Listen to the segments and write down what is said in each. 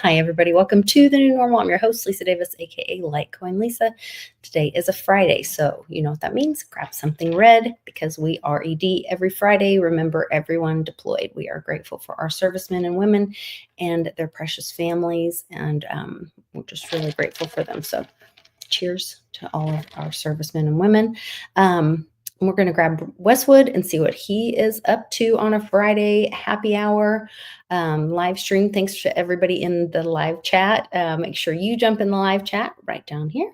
Hi, everybody. Welcome to the new normal. I'm your host, Lisa Davis, aka Litecoin Lisa. Today is a Friday, so you know what that means. Grab something red because we are ED every Friday. Remember, everyone deployed. We are grateful for our servicemen and women and their precious families, and we're just really grateful for them. So, cheers to all of our servicemen and women. We're going to grab Westwood and see what he is up to on a Friday happy hour live stream. Thanks to everybody in the live chat. Make sure you jump in the live chat right down here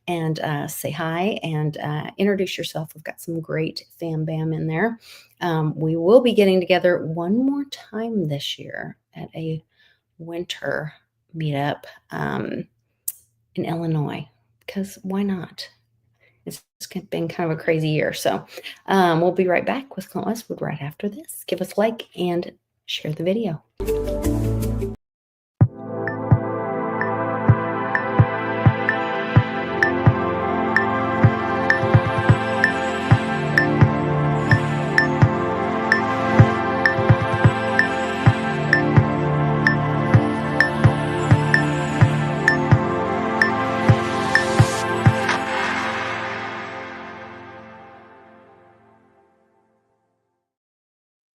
and say hi and introduce yourself. We've got some great fam bam in there. We will be getting together one more time this year at a winter meetup in Illinois, because why not? It's been kind of a crazy year. So we'll be right back with Clint Westwood right after this. Give us a like and share the video.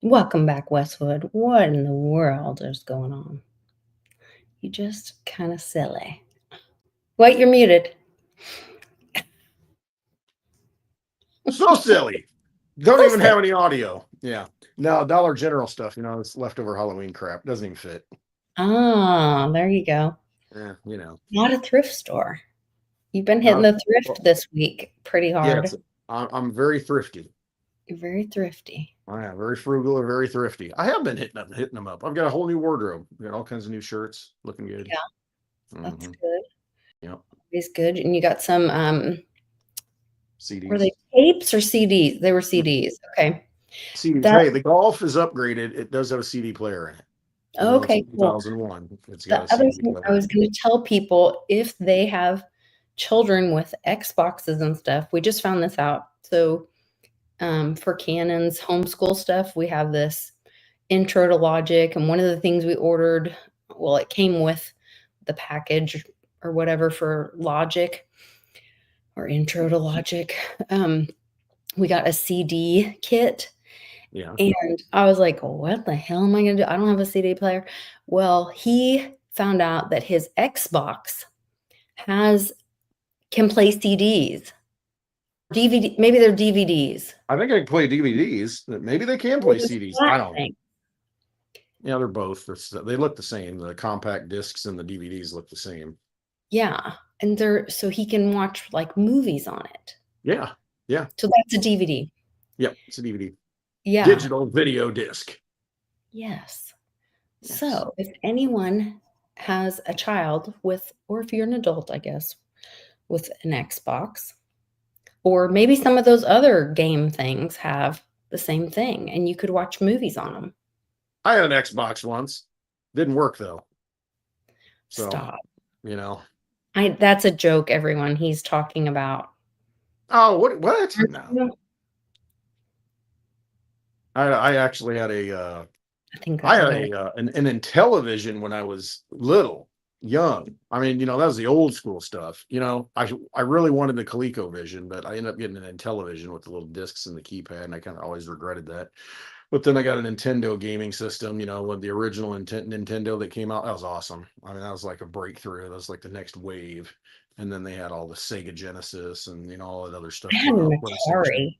Welcome back, Westwood. What in the world is going on? You just kind of silly. Wait, you're muted. So silly. Don't even have any audio. Yeah. No, Dollar General stuff, it's leftover Halloween crap. Doesn't even fit. Ah, there you go. Yeah, Not a thrift store. You've been hitting the thrift this week pretty hard. Yes, I'm very thrifty. You're very thrifty. I am very frugal or very thrifty. I have been hitting them up. I've got a whole new wardrobe. I've got all kinds of new shirts, looking good. Yeah, that's good. Yep. It's good. And you got some CDs. Were they tapes or CDs? They were CDs. Okay. CDs. Hey, the Golf is upgraded. It does have a CD player in it. Okay, cool. 2001. It's The got a other CD thing player. I was going to tell people, if they have children with Xboxes and stuff, we just found this out. So for Canon's homeschool stuff, we have this Intro to Logic. And one of the things we ordered, well, it came with the package or whatever for Logic or Intro to Logic. We got a CD kit. Yeah. And I was like, what the hell am I going to do? I don't have a CD player. Well, he found out that his Xbox can play CDs. DVD, maybe they're DVDs. I think I can play DVDs. Maybe they can play CDs. I don't know. Yeah, they're both. They look the same. The compact discs and the DVDs look the same. Yeah. And so he can watch like movies on it. Yeah. Yeah. So that's a DVD. Yep. It's a DVD. Yeah. Digital video disc. Yes. So if anyone has a child or if you're an adult, I guess, with an Xbox, or maybe some of those other game things have the same thing and you could watch movies on them. I had an Xbox once. Didn't work though. So, stop. That's a joke, everyone. He's talking about. Oh, what? No. I actually had an Intellivision when I was young. I mean, that was the old school stuff. I really wanted the ColecoVision, but I ended up getting an Intellivision with the little discs and the keypad, and I kind of always regretted that. But then I got a Nintendo gaming system, with the original Nintendo that came out. That was awesome. I mean, that was like a breakthrough. That was like the next wave. And then they had all the Sega Genesis and, all that other stuff. I had an Atari.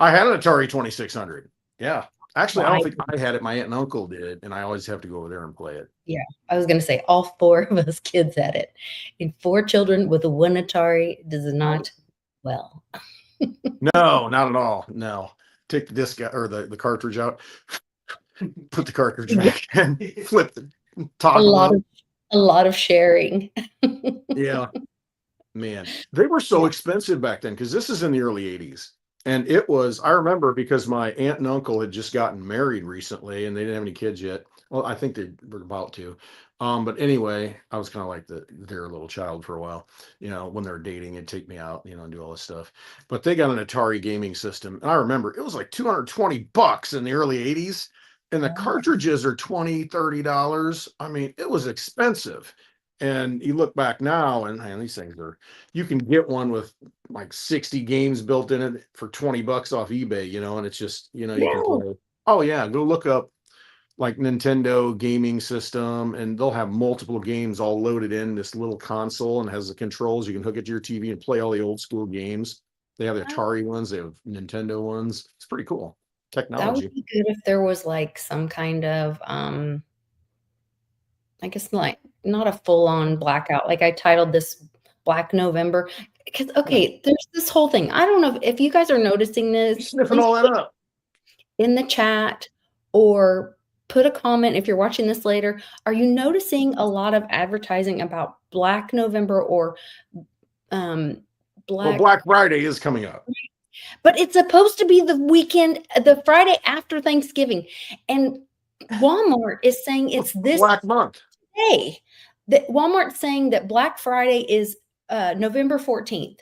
I had an Atari 2600. Yeah. Actually, I don't think I had it. My aunt and uncle did. And I always have to go over there and play it. Yeah. I was going to say all 4 of us kids had it. And 4 children with one Atari does not well. No, not at all. No. Take the disc out, or the cartridge out, put the cartridge back and flip the toggle. A lot of sharing. Yeah. Man, they were so expensive back then, because this is in the early 80s. And I remember, because my aunt and uncle had just gotten married recently and they didn't have any kids yet. Well, I think they were about to. But anyway, I was kind of like their little child for a while. When they were dating, it'd take me out, and do all this stuff. But they got an Atari gaming system. And I remember it was like $220 in the early 80s. and the Oh, cartridges are $20, $30. I mean, it was expensive. And you look back now and man, these things are, you can get one with like 60 games built in it for $20 off eBay, and it's just, you can no. play. Oh yeah, go look up like Nintendo gaming system and they'll have multiple games all loaded in this little console and has the controls. You can hook it to your TV and play all the old school games. They have the Atari ones, they have Nintendo ones. It's pretty cool That would technology. be good if there was like some kind of I guess like not a full-on blackout. Like I titled this Black November. Because Yeah. okay, there's this whole thing. I don't know if you guys are noticing You're this, sniffing please all that put up. in the chat or put a comment if you're watching this later. Are you noticing a lot of advertising about Black November or um Well, Black, Black Friday is coming up. but it's supposed to be the weekend, the Friday after Thanksgiving. And Walmart is saying it's this Black month. day. That Walmart's saying that Black Friday is November 14th,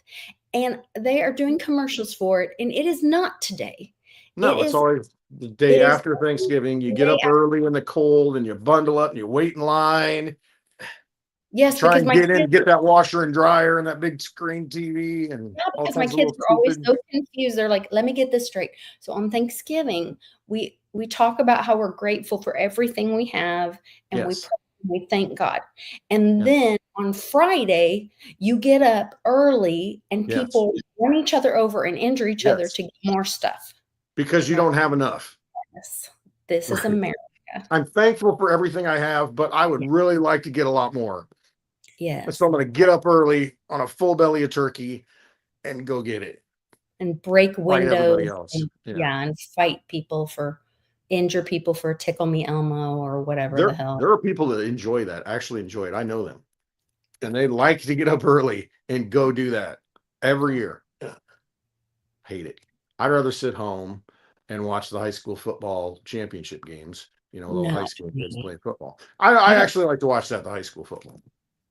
and they are doing commercials for it, and it is not today. It No, it's is always the it day is after Thanksgiving. You the get day up after. early in the cold and you bundle up and you wait in line. You Yes, try because and my get in, kids get that washer and dryer and that big screen TV and yeah, all because my kinds of kids little were always stupid. so confused. They're like, "Let me get this straight." So on Thanksgiving, we talk about how we're grateful for everything we have, and we Yes. pray, and we thank God. And Yeah. then on Friday, you get up early, and Yes. people run each other over and injure each other Yes. to get more stuff. Because you Right. don't have enough. Yes. This is Right. America. I'm thankful for everything I have, but I would really like to get a lot more. And so Yes. I'm going to get up early on a full belly of turkey and go get it. And break Fight everybody windows else. and Yeah. yeah, and fight people for injure people for Tickle Me Elmo or whatever the There, hell. there are people that enjoy that, actually enjoy it. I know them. And they like to get up early and go do that every year. Hate it. I'd rather sit home and watch the high school football championship games, with all the high No, school kids me. playing football. I I don't actually like to watch that, the high school football.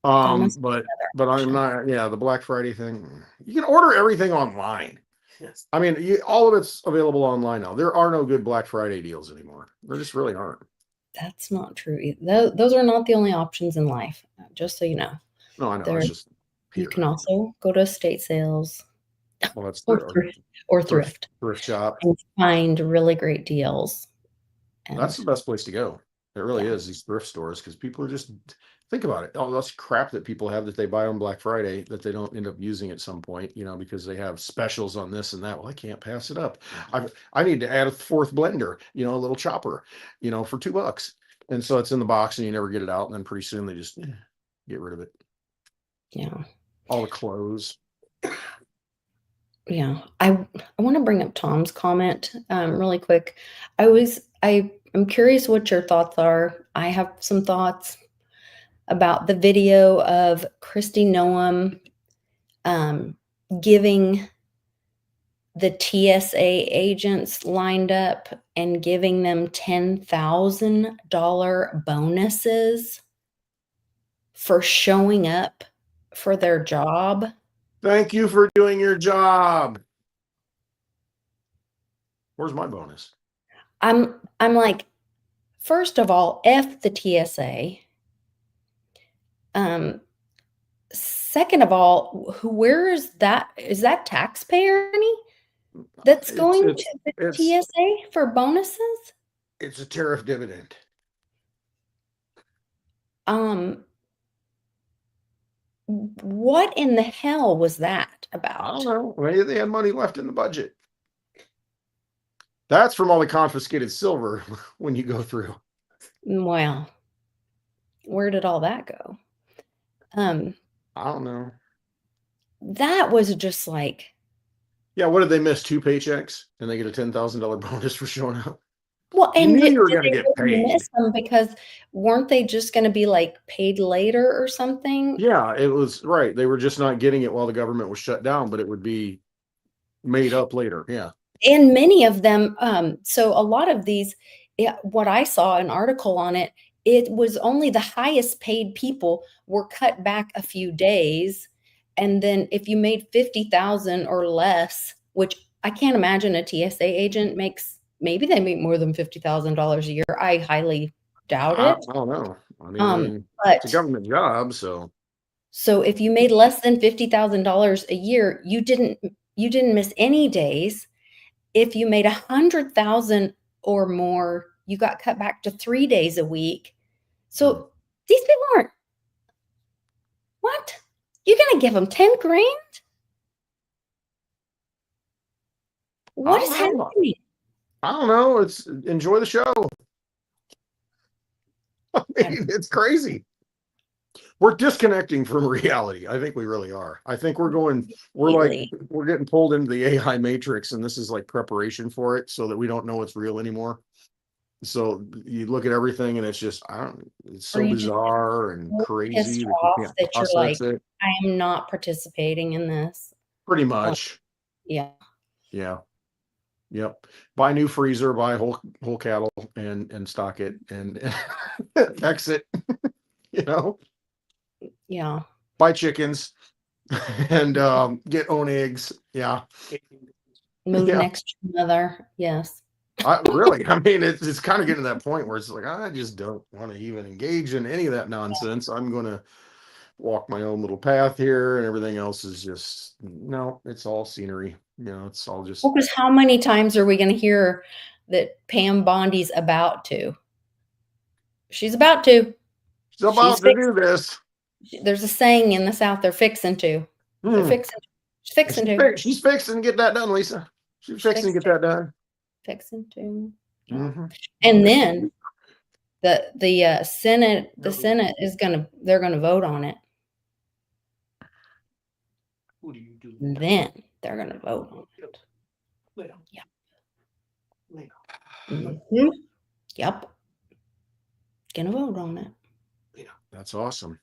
that must be But another I'm option. not, yeah, the Black Friday thing. You can order everything online. Yes. I mean, all of it's available online now. There are no good Black Friday deals anymore. There just really aren't. That's not true those are not the only options in life, just so you know. No, I know. There It's just you here. can also go to estate sales Well, that's or true. thrift Thrift shop. and find really great deals. That's And the best place to go. It really yeah. is, these thrift stores, because people are just, think about it. All this crap that people have that they buy on Black Friday that they don't end up using at some point, because they have specials on this and that. Well, I can't pass it up. I need to add a fourth blender, a little chopper, for $2. And so it's in the box and you never get it out. And then pretty soon they just get rid of it. Yeah. All the clothes. Yeah. I want to bring up Tom's comment really quick. I'm curious what your thoughts are. I have some thoughts about the video of Kristi Noem giving the TSA agents lined up and giving them $10,000 bonuses for showing up for their job. Thank you for doing your job. Where's my bonus? I'm like, first of all, F the TSA. Second of all, where is that? Is that taxpayer money that's going to the TSA for bonuses? It's a tariff dividend. What in the hell was that I about? don't know. Maybe they had money left in the budget. That's from all the confiscated silver when you go through. Well, where did all that go? I don't know. That was just like, Yeah, what did they miss? 2 paychecks and they get a $10,000 bonus for showing up. well, You and knew you were did going to they get really paid. miss them because weren't they just going to be like paid later or something? Yeah, it was right. They were just not getting it while the government was shut down, but it would be made up later. Yeah. And many of them, so a lot of these, what I saw an article on it, it was only the highest paid people were cut back a few days. And then if you made 50,000 or less, which I can't imagine a TSA agent makes maybe they make more than $50,000 a year. I highly doubt I it. don't know. I mean, it's a But government job, so so if you made less than $50,000 a year, you didn't miss any days. If you made 100,000 or more, you got cut back to 3 days a week. So these people aren't, what? You're gonna give them 10 grand? What is I don't know. happening? I don't know. It's enjoy the show. I mean, it's crazy. We're disconnecting from reality. I think we really are. I think we're Really? getting pulled into the AI matrix, and this is like preparation for it so that we don't know it's real anymore. So you look at everything and it's just, it's Or so you just bizarre and so pissed crazy that you off can't that you're like, process it. I am not participating in this. Pretty Like, much. yeah. Yeah. Yep. Buy new freezer, buy whole cattle and stock it and exit, you know, Yeah. buy chickens and get own eggs. Yeah. Move Yeah. next to another. Yes. I mean, it's kind of getting to that point where it's like, I just don't want to even engage in any of that nonsense. I'm going to walk my own little path here, and everything else is just, no, it's all scenery. It's all just, Well, because how many times are we going to hear that Pam Bondi's about to? She's about to. it's about She's to do fixing. this. There's a saying in the South, they're fixing to. They're Hmm. fixing. She's fixing to. She's fixing to get that done, Lisa. She's She's fixing to get that done. fixing to. Yeah. Mm-hmm. And then the Senate is they're gonna vote on it. What do you do? Then they're gonna vote on it. Later. Yeah. Later. Mhm. Yep. Gonna vote on it. That's awesome.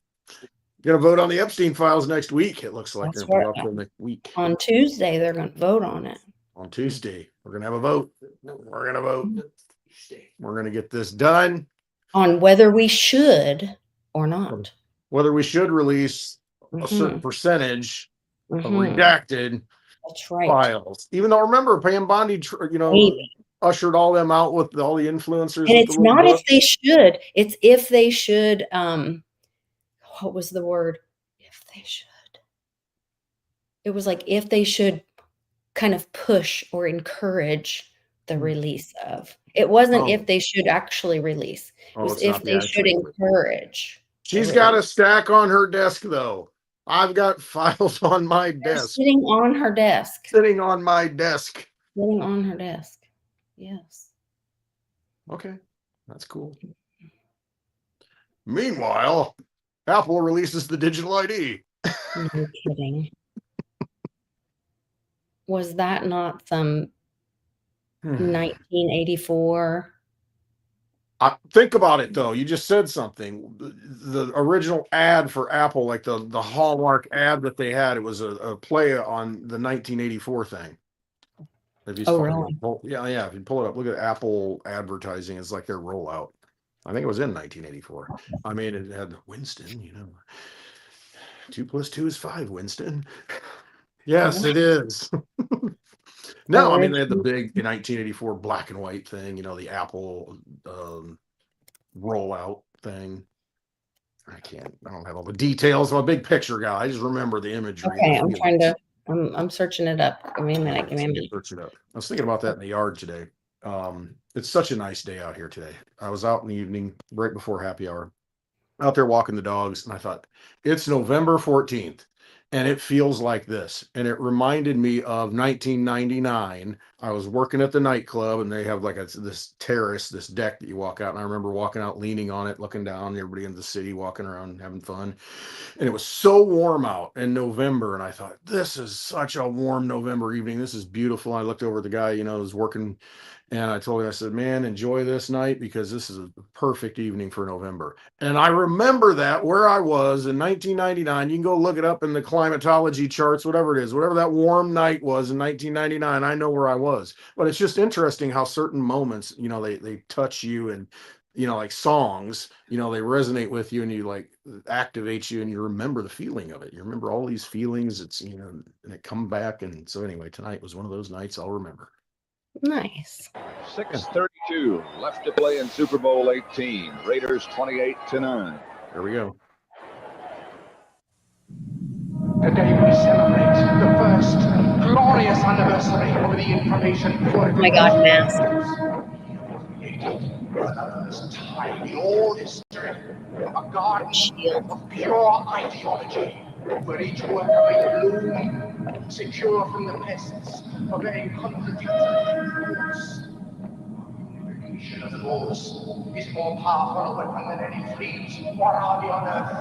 Gonna vote on the Epstein files next week. It looks like That's they're right. up next week. On Tuesday, they're gonna vote on it. On Tuesday, we're gonna have a vote. We're gonna vote. We're gonna get this done. On whether we should or not. Whether we should release a certain percentage of redacted That's right. files, even though remember Pam Bondi, Maybe. ushered all them out with all the influencers. And it's not if they should, it's if they should, what was the word? If they should. It was like if they should kind of push or encourage the release of. It wasn't if they should actually release. It was if they should encourage. She's got a stack on her desk though. I've got files on my desk. Sitting on her desk. Sitting on my desk. Sitting on her desk. Yes. Okay, that's cool. Meanwhile, Apple releases the digital ID. No kidding. Was that not some 1984? Think about it though. You just said something. The original ad for Apple, like the Hallmark ad that they had, it was a play on the 1984 thing. If you really? Yeah. If you pull it up, look at Apple advertising. It's like their rollout. I think it was in 1984. I mean, it had Winston. 2 + 2 is 5. Winston. Yes, it is. No, I mean they had the big 1984 black and white thing. The Apple rollout thing. I don't have all the details. I'm a big picture guy. I just remember the imagery. Okay, I'm searching it up. Give me a minute. Search it up. I was thinking about that in the yard today. It's such a nice day out here today. I was out in the evening, right before happy hour, out there walking the dogs, and I thought, it's November 14th. And it feels like this. And it reminded me of 1999. I was working at the nightclub and they have like this terrace, this deck that you walk out. And I remember walking out, leaning on it, looking down, everybody in the city walking around, having fun. And it was so warm out in November. And I thought, this is such a warm November evening. This is beautiful. I looked over at the guy, who's working. And I told him, I said, man, enjoy this night because this is a perfect evening for November. And I remember that where I was in 1999. You can go look it up in the climatology charts, whatever it is, whatever that warm night was in 1999. I know where I was. But it's just interesting how certain moments, they touch you and, like songs, they resonate with you and you like activate you and you remember the feeling of it. You remember all these feelings. It's, and it come back. And so anyway, tonight was one of those nights I'll remember. Nice. 6:32 left to play in Super Bowl 18. Raiders 28-9. There we go. Today we celebrate the first glorious anniversary of the information Oh my God, mask. For the first time in all history, a garden Shield. of pure ideology, where each worker may bloom, secure from the pests of any contradictory force. Unification of force is more powerful a weapon than any fleet or army on earth.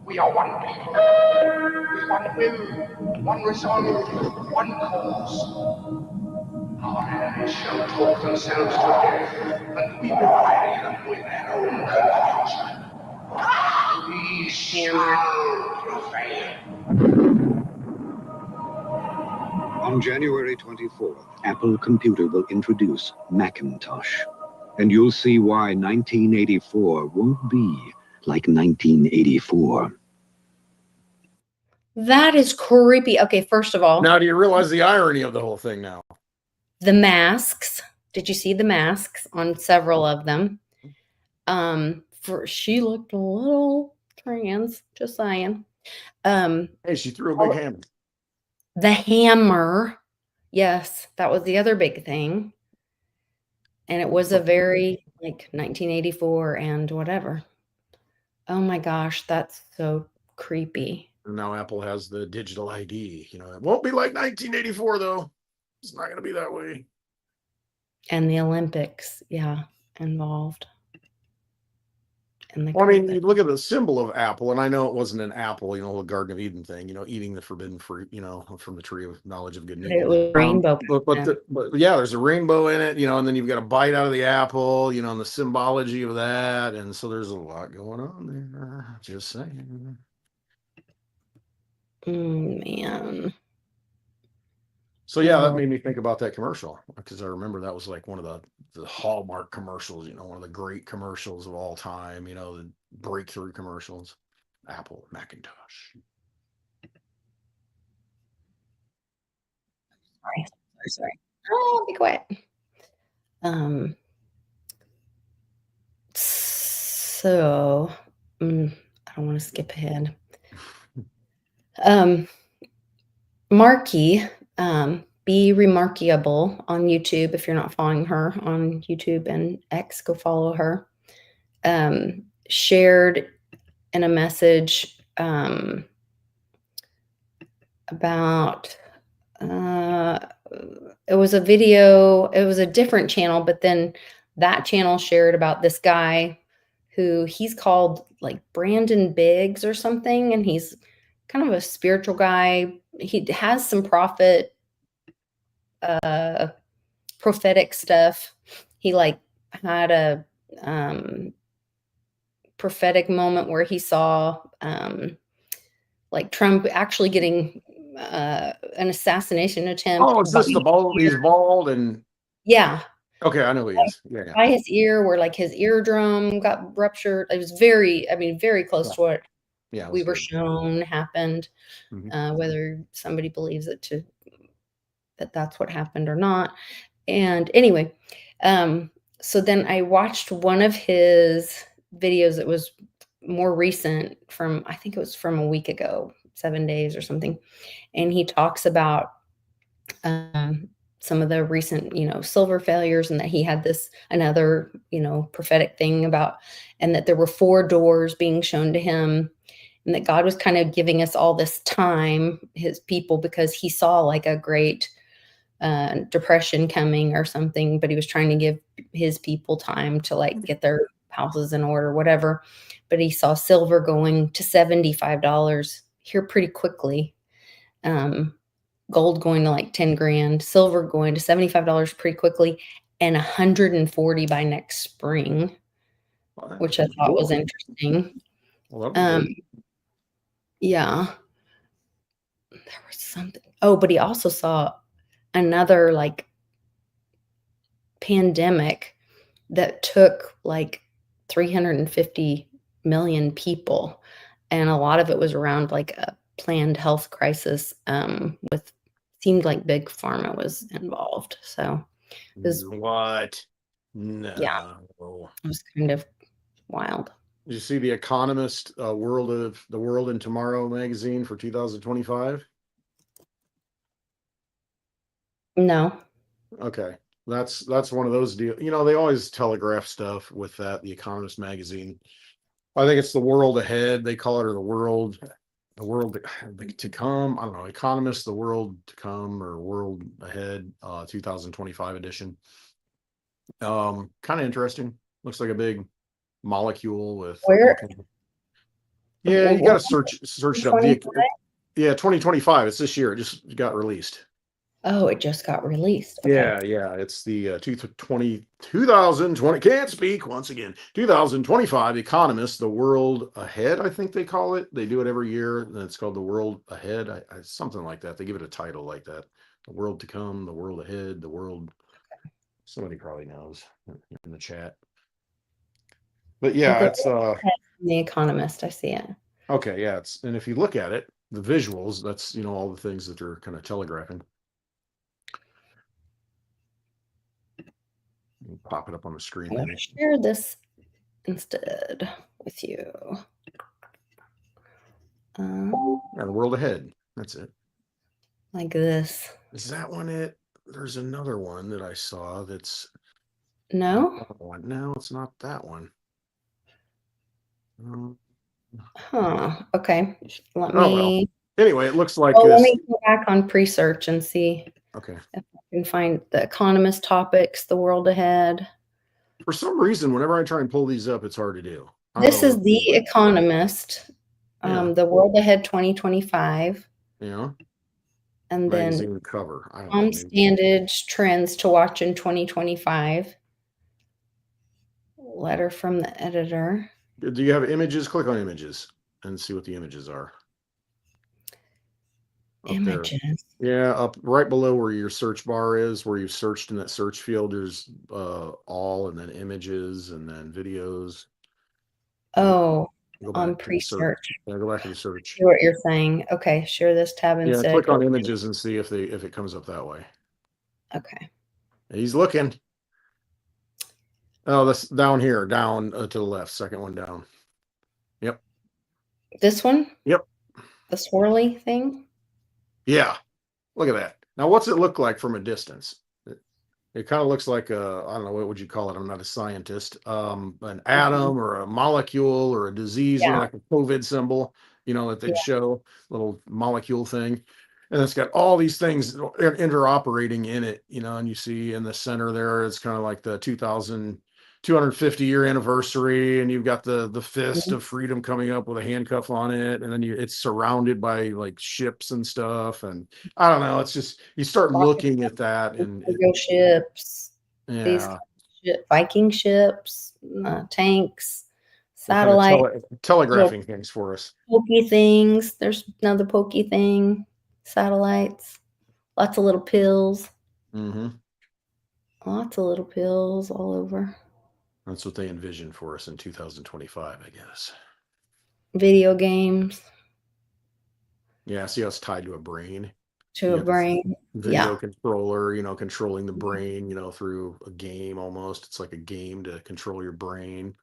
We are one people, with one will, one resolve, one cause. Our enemies shall talk themselves to death, and we will bury them with their own confusion. We shall prevail. On January 24th, Apple Computer will introduce Macintosh. And you'll see why 1984 won't be like 1984. That is creepy. Okay, first of all, Now, do you realize the irony of the whole thing now? the masks. Did you see the masks on several of them? She looked a little trans, just saying. Hey, she threw a big hammer. The hammer. Yes, that was the other big thing. And it was a very like 1984 and whatever. Oh my gosh, that's so creepy. And now Apple has the digital ID. You know, it won't be like 1984 though. It's not going to be that way. And the Olympics, yeah, involved. And the Well, I mean, you look at the symbol of Apple, and I know it wasn't an apple, you know, the Garden of Eden thing, you know, eating the forbidden fruit, you know, from the tree of knowledge of good and evil. It was rainbow. But yeah, there's a rainbow in it, you know, and then you've got a bite out of the apple, you know, and the symbology of that. And so there's a lot going on there. Just saying. Man. So yeah, that made me think about that commercial because I remember that was like one of the Hallmark commercials, you know, one of the great commercials of all time, you know, the breakthrough commercials. Apple Macintosh. Sorry. Oh, be quiet. So I don't want to skip ahead. Marky, Be Remarkable on YouTube. If you're not following her on YouTube and X, go follow her. Shared in a message about it was a video, it was a different channel, but then that channel shared about this guy who he's called like Brandon Biggs or something, and he's kind of a spiritual guy. He has some prophetic stuff. He like had a prophetic moment where he saw like Trump actually getting an assassination attempt. Oh, is this the bald? He's bald and yeah. Okay, I know who he is. Yeah. By his ear, where like his eardrum got ruptured. It was very close to what we were shown happened. Whether somebody believes it that's what happened or not. And anyway, so then I watched one of his videos that was more recent from, I think it was from a week ago, 7 days or something. And he talks about some of the recent, silver failures, and that he had another, prophetic thing about, and that there were 4 doors being shown to him, and that God was kind of giving us all this time, his people, because he saw like a great depression coming or something, but he was trying to give his people time to like get their houses in order, whatever. But he saw silver going to $75 here pretty quickly. Gold going to like 10 grand, silver going to $75 pretty quickly, and 140 by next spring, which I thought was interesting. Yeah. There was something. Oh, but he also saw another like pandemic that took like 350 million people. And a lot of it was around like a planned health crisis seemed like big pharma was involved. So Is- What? No. Yeah. It was kind of wild. Did you see the Economist the World in Tomorrow magazine for 2025? No. Okay. That's one of those deals. You know, they always telegraph stuff with that, the Economist magazine. I think it's the world ahead. They call it, or the world to come. I don't know. Economist, the world to come, or world ahead, 2025 edition. Kind of interesting. Looks like a big molecule with Where- all kinds of- Yeah, you got to search it up. 25? Yeah, 2025. It's this year. It just got released. Oh, it just got released. Okay. Yeah. It's the 2020. Can't speak once again. 2025 Economist, the world ahead. I think they call it. They do it every year, and it's called the world ahead. Something like that. They give it a title like that. The world to come, the world ahead, the world. Somebody probably knows in the chat. But yeah, Okay. it's The Economist. I see it. okay. Yeah, and if you look at it, the visuals. That's all the things that they're kind of telegraphing. Pop it up on the screen. I'm going to share this instead with you. Yeah, the world ahead. That's it. Like this. Is that one it? There's another one that I saw that's No? no, it's not that one. Huh. Okay. Let Oh, well. me Anyway, it looks like let this. me go back on pre-search and see Okay. if I can find the Economist topics, the world ahead. For some reason, whenever I try and pull these up, it's hard to do. I don't This know is what- the Economist, Yeah. the World Ahead 2025, and then magazine cover. I don't know. Tom maybe- Standage trends to watch in 2025. Letter from the editor. Do you have images? Click on images and see what the images are. Up there. Images. Yeah, up right below where your search bar is, where you searched in that search field, there's all, and then images, and then videos. Oh, Go on back to the search. pre-search. Yeah, go back to the search. See what you're saying. Okay, share this tab Yeah, instead. click on images and see if it comes up that way. Okay. He's looking. Oh, that's down here, down to the left, second one down. Yep. This one? Yep. The swirly thing? Yeah. Look at that. Now, what's it look like from a distance? It kind of looks like a, I don't know, what would you call it? I'm not a scientist. An atom or a molecule or a disease, Yeah. like a COVID symbol, that they'd Yeah. show, little molecule thing. And it's got all these things interoperating in it, and you see in the center there, it's kind of like the 250-year anniversary, and you've got the fist of freedom coming up with a handcuff on it, and then it's surrounded by like ships and stuff, and I don't know, it's just you start looking at that, and Cargo ships, these yeah, Viking ships, tanks, they're kind of satellite, telegraphing things for us. pokey things. There's another pokey thing, satellites, lots of little pills, Mm-hmm. lots of little pills all over. That's what they envision for us in 2025, I guess. Video games Yeah, see how it's tied to a brain. to a Yeah. brain. Video Yeah. controller, controlling the brain, through a game almost. It's like a game to control your brain.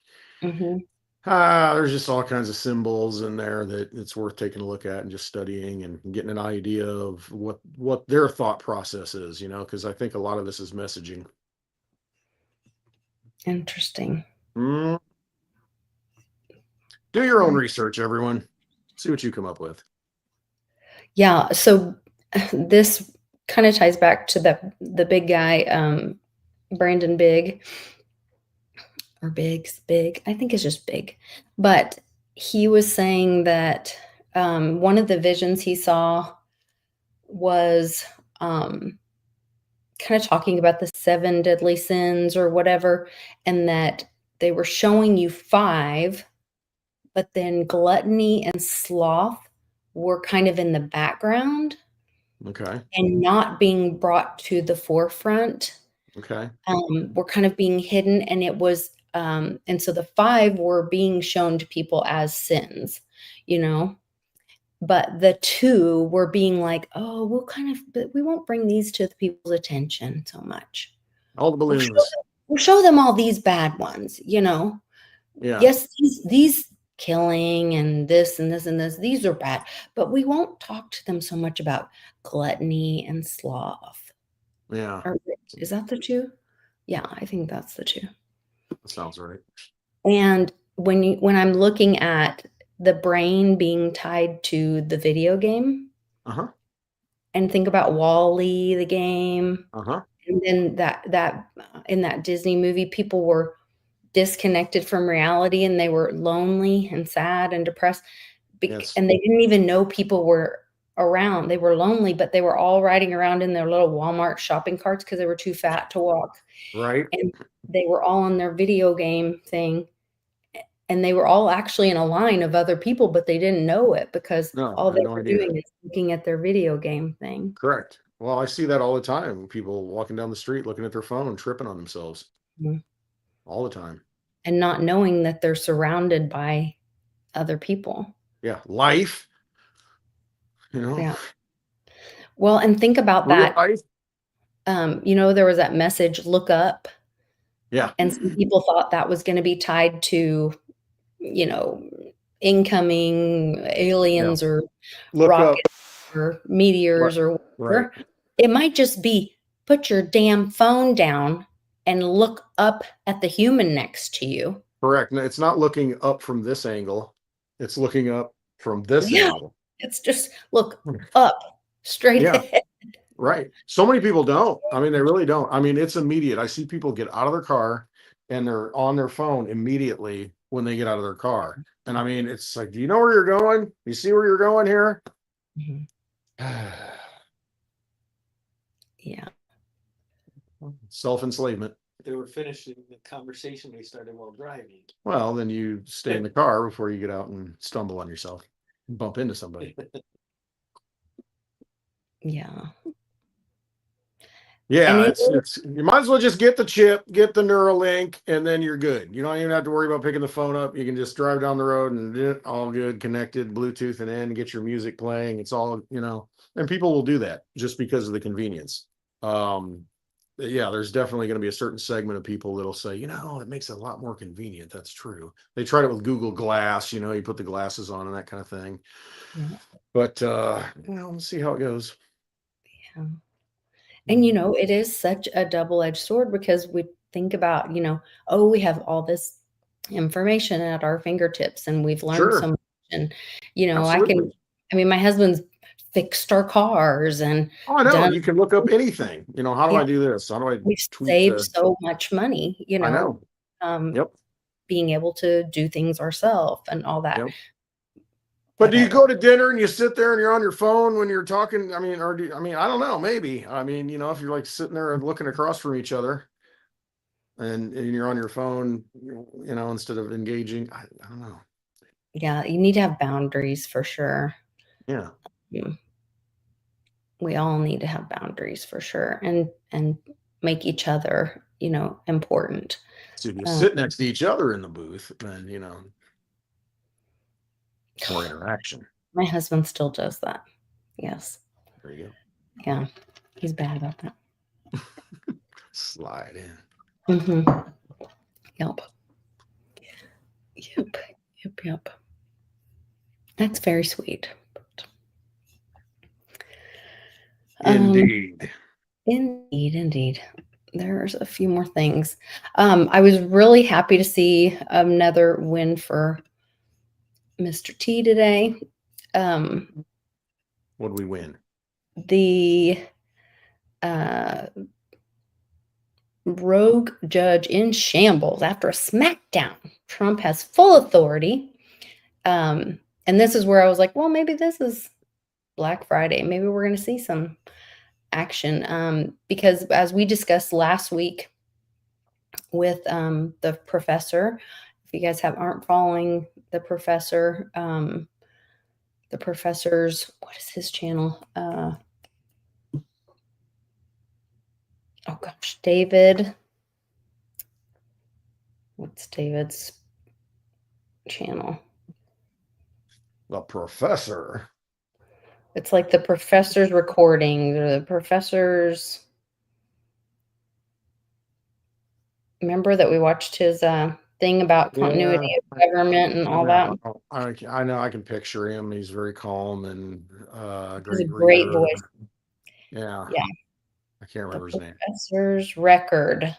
Hmm. There's just all kinds of symbols in there that it's worth taking a look at and just studying and getting an idea of what their thought process is, because I think a lot of this is messaging. Interesting. Do your own research, everyone. See what you come up with. Yeah. So this kind of ties back to the big guy, Brandon Big. Or Biggs, Big. I think it's just Big. But he was saying that one of the visions he saw was kind of talking about the 7 deadly sins or whatever, and that they were showing you 5, but then gluttony and sloth were kind of in the background Okay. and not being brought to the forefront. Okay. Were kind of being hidden, and it was and so the 5 were being shown to people as sins, but the 2 were being like, oh, but we won't bring these to the people's attention so much. All the We'll show, balloons. we'll show them all these bad ones, you know. Yeah. Yes, these killing and this and this and this, these are bad, but we won't talk to them so much about gluttony and sloth. Yeah. Or is that the two? Yeah, I think that's the two. That sounds right. And when I'm looking at the brain being tied to the video game, Uh-huh. and think about Wall-E, the game, Uh-huh. and then that in that Disney movie, people were disconnected from reality and they were lonely and sad and depressed, Yes. and they didn't even know people were around. They were lonely, but they were all riding around in their little Walmart shopping carts because they were too fat to walk. Right. And they were all on their video game thing, and they were all actually in a line of other people, but they didn't know it because No, all I had they no were idea. doing is looking at their video game thing. Correct. Well, I see that all the time. People walking down the street, looking at their phone, tripping on themselves. Mhm. All the time. And not knowing that they're surrounded by other people. Yeah. Life. You know. Yeah. Well, and think about Real that. life. You know, there was that message, look up. Yeah. And some people thought that was going to be tied to, you know, incoming aliens or Look up. rockets or meteors or whatever. Right. It might just be put your damn phone down and look up at the human next to you. Correct. No, it's not looking up from this angle. It's looking up from this Yeah. angle. It's just look up straight Yeah. ahead. Right. So many people don't. I mean, they really don't. I mean, it's immediate. I see people get out of their car and they're on their phone immediately when they get out of their car. And I mean, it's like, do you know where you're going? You see where you're going here? Mhm. Yeah. Self-enslavement. They were finishing the conversation they started while driving. Well, then you stay in the car before you get out and stumble on yourself and bump into somebody. Yeah. Yeah, And it's you might as well just get the chip, get the Neuralink, and then you're good. You don't even have to worry about picking the phone up. You can just drive down the road and all good, connected, Bluetooth and in, get your music playing. It's all, you know, and people will do that just because of the convenience. Yeah, there's definitely going to be a certain segment of people that'll say, you know, it makes it a lot more convenient. That's true. They tried it with Google Glass, you know, you put the glasses on and that kind of thing. Yeah. But well, we'll see how it goes. Yeah. And, you know, it is such a double-edged sword because we think about, you know, oh, we have all this information at our fingertips and we've learned Sure. so much. And, you know, Absolutely. I mean, my husband's fixed our cars and Oh, I know. done, You can look up anything. You know, how do yeah, I do this? How do I we've tweak saved the? so much money, you I know, know. Yep. being able to do things ourselves and all that. Yep. But do you go to dinner and you sit there and you're on your phone when you're talking? I mean, or I mean, I don't know. Maybe. I mean, you know, if you're like sitting there and looking across from each other, and you're on your phone, you know, instead of engaging, I don't know. Yeah, you need to have boundaries for sure. Yeah. We all need to have boundaries for sure, and make each other, you know, important. So if you sit next to each other in the booth, then you know, more interaction. My husband still does that. Yes. There you go. Yeah. He's bad about that. Slide in. Mm-hmm. Yep. Yep. That's very sweet. Indeed. Indeed. There's a few more things. I was really happy to see another win for Mr. T today. What did we win? The rogue judge in shambles after a smackdown. Trump has full authority. And this is where I was like, well, maybe this is Black Friday. Maybe we're going to see some action. Because as we discussed last week with the professor, if you guys aren't following the professor, the professor's, what is his channel? Oh gosh, David. What's David's channel? The professor. It's like the professor's recording, or the professor's. Remember that we watched his thing about continuity of government and all that? I know. I can picture him. He's very calm and He's a great great reader. voice. Yeah. Yeah. I can't The remember his name. Professor's Record.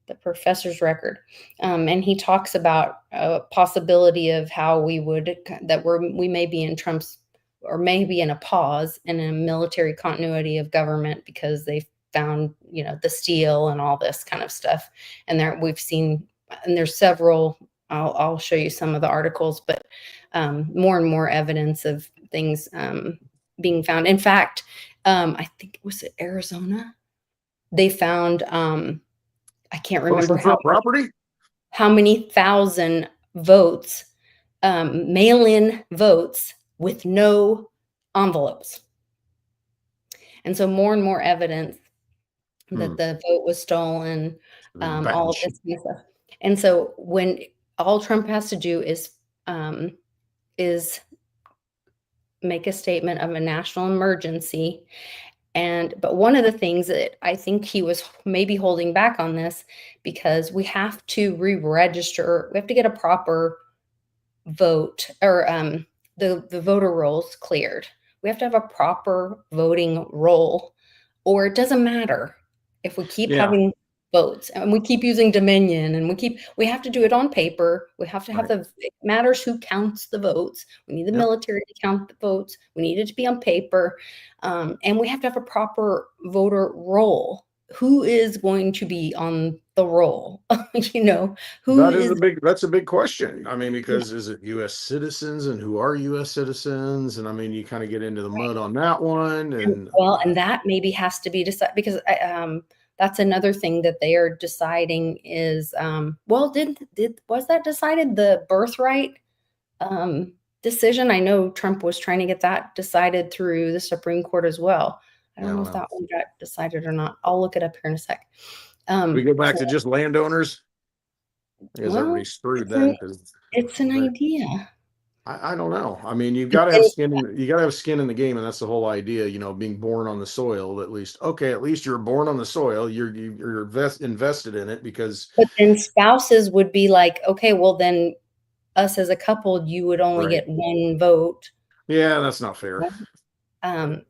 The Professor's Record. And he talks about a possibility of how we may be in Trump's, or maybe in a pause in a military continuity of government, because they found, the steel and all this kind of stuff. And we've seen, and there's several, I'll show you some of the articles, but more and more evidence of things being found. In fact, I think, was it Arizona? They found, I can't remember property. how many thousand votes, mail-in votes with no envelopes. And so more and more evidence that the vote was stolen, all of this kind of stuff. And so when all Trump has to do is make a statement of a national emergency. But one of the things that I think he was maybe holding back on this, because we have to re-register, we have to get a proper vote, or the voter rolls cleared. We have to have a proper voting roll, or it doesn't matter if we keep having votes and we keep using Dominion, and we have to do it on paper. We have to have it matters who counts the votes. We need the military to count the votes. We need it to be on paper. And we have to have a proper voter roll. Who is going to be on the roll? That's a big question. I mean, because is it U.S. citizens, and who are U.S. citizens? And I mean, you kind of get into the mud on that one. And that maybe has to be decided, because that's another thing that they are deciding is, was that decided, the birthright decision? I know Trump was trying to get that decided through the Supreme Court as well. I don't know if that one got decided or not. I'll look it up here in a sec. We go back to just landowners. Because everybody screwed then. It's an idea. I don't know. I mean, you've got to have skin. You got to have skin in the game, and that's the whole idea. Being born on the soil. At least you're born on the soil. You're invested in it, because. But then spouses would be like, okay, well then, us as a couple, you would only get one vote. Yeah, that's not fair.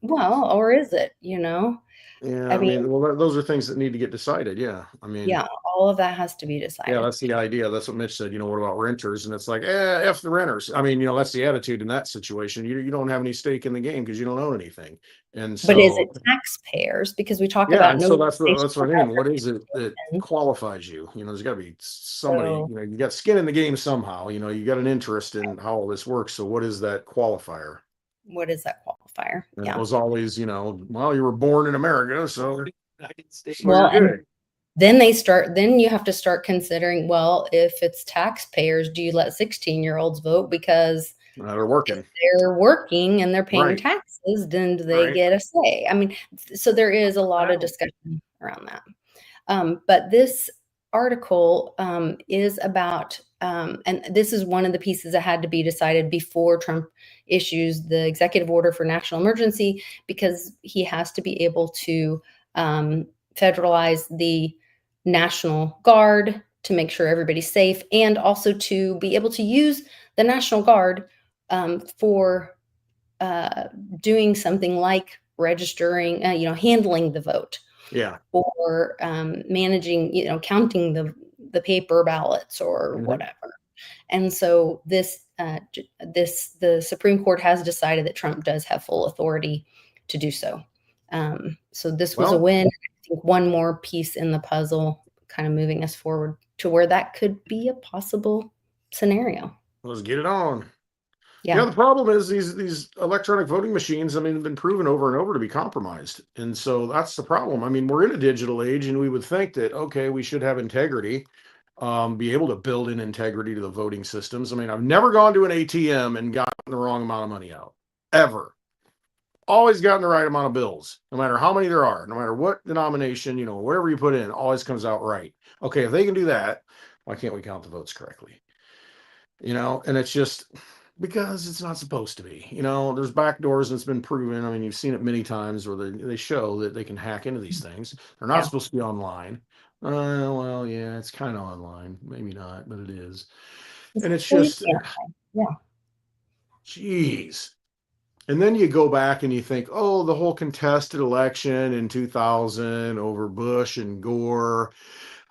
Well, or is it? Yeah, I mean, well, those are things that need to get decided. Yeah, I mean, all of that has to be decided. Yeah, that's the idea. That's what Mitch said. What about renters? And it's like, F the renters. I mean, that's the attitude in that situation. You don't have any stake in the game because you don't own anything. And so, but is it taxpayers? Because we talk about so that's what I mean. What is it that qualifies you? There's got to be somebody. You got skin in the game somehow. You got an interest in how all this works. So what is that qualifier? What is that qualifier? And it was always, well, you were born in America, so United States. Well, then you have to start considering, well, if it's taxpayers, do you let 16-year-olds vote? Because they're working. They're working and they're paying taxes, then do they get a say? I mean, so there is a lot of discussion around that. But this article is about, and this is one of the pieces that had to be decided before Trump issues the executive order for national emergency, because he has to be able to federalize the National Guard to make sure everybody's safe, and also to be able to use the National Guard for doing something like registering, handling the vote. Yeah. Or managing, counting the paper ballots or whatever. And so the Supreme Court has decided that Trump does have full authority to do so. So this was a win. I think one more piece in the puzzle, kind of moving us forward to where that could be a possible scenario. Let's get it on. Yeah. The problem is these electronic voting machines, I mean, have been proven over and over to be compromised. And so that's the problem. I mean, we're in a digital age, and we would think that, okay, we should have integrity, be able to build in integrity to the voting systems. I mean, I've never gone to an ATM and gotten the wrong amount of money out, ever. Always gotten the right amount of bills, no matter how many there are, no matter what denomination, whatever you put in, always comes out right. Okay, if they can do that, why can't we count the votes correctly? And it's just because it's not supposed to be. There's back doors, and it's been proven. I mean, you've seen it many times where they show that they can hack into these things. They're not supposed to be online. Well, yeah, it's kind of online. Maybe not, but it is. And it's Well, just, yeah. geez. And then you go back and you think, oh, the whole contested election in 2000 over Bush and Gore.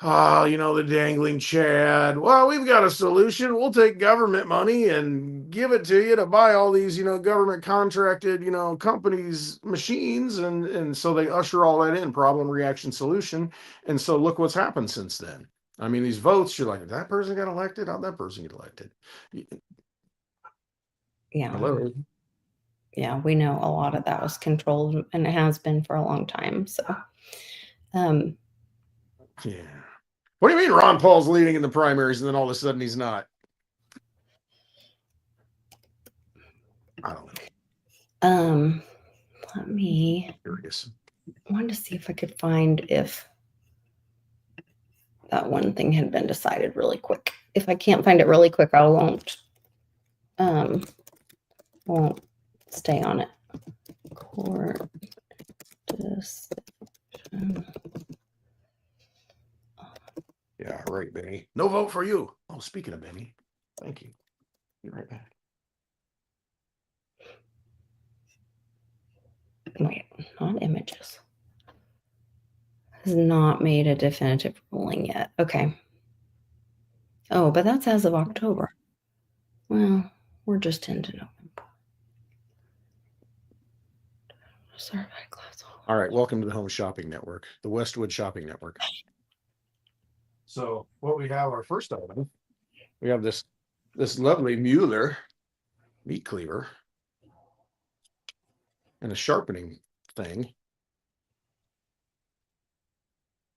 Oh, the dangling Chad. Well, we've got a solution. We'll take government money and give it to you to buy all these, government contracted, companies, machines. And so they usher all that in, problem, reaction, solution. And so look what's happened since then. I mean, these votes, you're like, that person got elected? How'd that person get elected? Yeah. Hello. Yeah, we know a lot of that was controlled, and it has been for a long time. So, Yeah. What do you mean Ron Paul's leading in the primaries and then all of a sudden he's not? I don't know. let me Curious. wanted to see if I could find if that one thing had been decided really quick. If I can't find it really quick, I won't stay on it. Court decision. Yeah, right, Benny. No vote for you. Oh, speaking of Benny, thank you. Be right back. Wait, not images. Has not made a definitive ruling yet. Okay. Oh, but that's as of October. Well, we're just into November. Certified class. All right, welcome to the Home Shopping Network, the Westwood Shopping Network. So what we have, our first item, we have this lovely Mueller meat cleaver and a sharpening thing.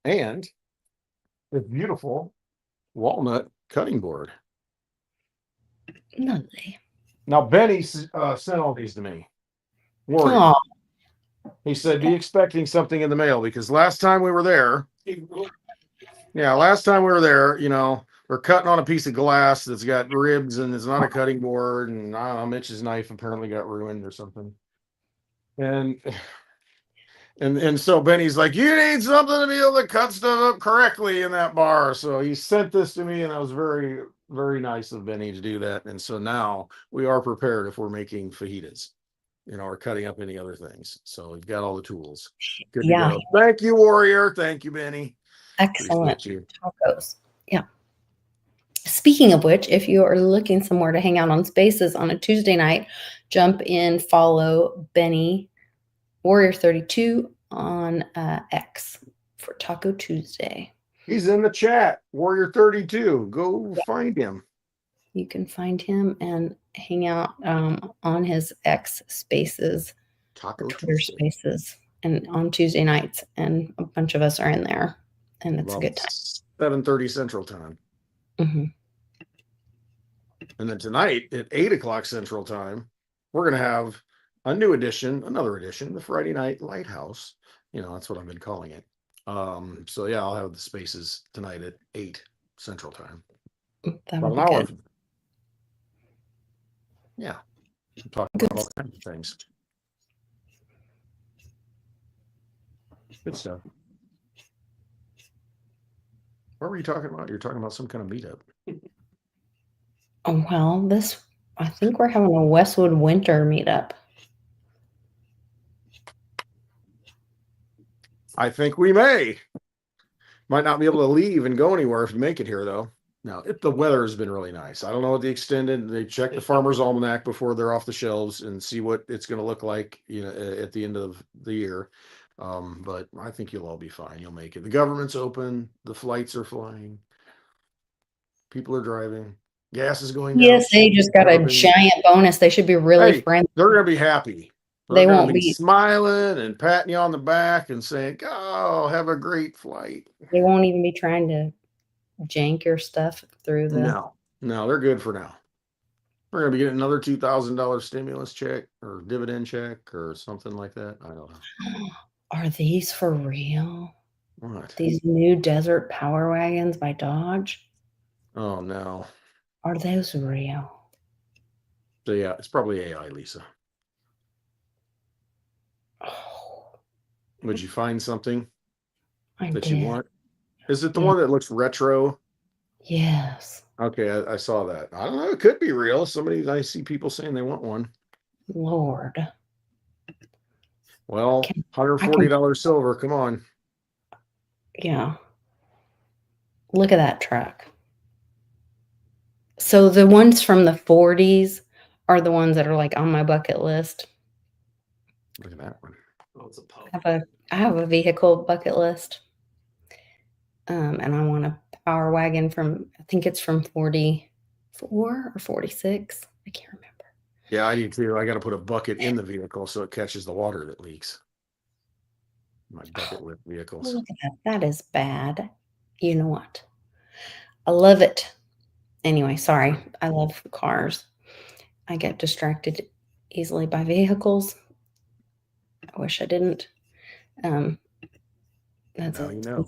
And this beautiful walnut cutting board. Lovely. Now, Benny sent all these to me. Warrior. Oh, He said, be expecting something in the mail because last time we were there, we're cutting on a piece of glass that's got ribs and it's not a cutting board. And I don't know, Mitch's knife apparently got ruined or something. And so Benny's like, you need something to be able to cut stuff up correctly in that bar. So he sent this to me, and that was very, very nice of Benny to do that. And so now we are prepared if we're making fajitas, or cutting up any other things. So we've got all the tools. Good to yeah. go. Thank you, Warrior. Thank you, Benny. Excellent Appreciate you. tacos. Yeah. Speaking of which, if you are looking somewhere to hang out on Spaces on a Tuesday night, jump in, follow Benny Warrior 32 on X for Taco Tuesday. He's in the chat. Warrior 32. Go find him. You can find him and hang out on his X Spaces, Taco Twitter Tuesday. Spaces, and on Tuesday nights, and a bunch of us are in there, and it's a good time. 7:30 Central Time. Mm-hmm. And then tonight at 8 o'clock Central Time, we're going to have another edition, the Friday Night Lighthouse. That's what I've been calling it. So yeah, I'll have the Spaces tonight at 8 Central Time. That'll be good. Yeah. I'm talking about all kinds of things. Good stuff. What were you talking about? You're talking about some kind of meetup. Oh, well, I think we're having a Westwood winter meetup. I think we might not be able to leave and go anywhere if you make it here, though. Now, the weather has been really nice. I don't know what they check the Farmer's Almanac before they're off the shelves and see what it's going to look like, at the end of the year. But I think you'll all be fine. You'll make it. The government's open. The flights are flying. People are driving. Gas is going down. Yes, they just got a giant bonus. They should be really friendly. They're going to be happy. They won't be smiling and patting you on the back and saying, "Oh, have a great flight." They won't even be trying to jank your stuff through the. No, they're good for now. We're going to be getting another $2,000 stimulus check or dividend check or something like that. I don't know. Are these for real? What? These new Desert Power Wagons by Dodge? Oh no. Are those real? So yeah, it's probably AI, Lisa. Oh, Would you find something I that did. you want? Is it the Yeah. one that looks retro? Yes. Okay, I saw that. I don't know. It could be real. I see people saying they want one. Lord. Well, Can- $140 silver. Come on. Yeah. Look at that truck. So the ones from the 40s are the ones that are like on my bucket list. Look at that one. Oh, it's a pub. I have a vehicle bucket list. And I want a power wagon from, I think it's from 44 or 46. I can't remember. Yeah, I do too. I got to put a bucket in the vehicle so it catches the water that leaks. My bucket with vehicles. Look at that. That is bad. You know what? I love it. Anyway, sorry. I love cars. I get distracted easily by vehicles. I wish I didn't. That's Now you know.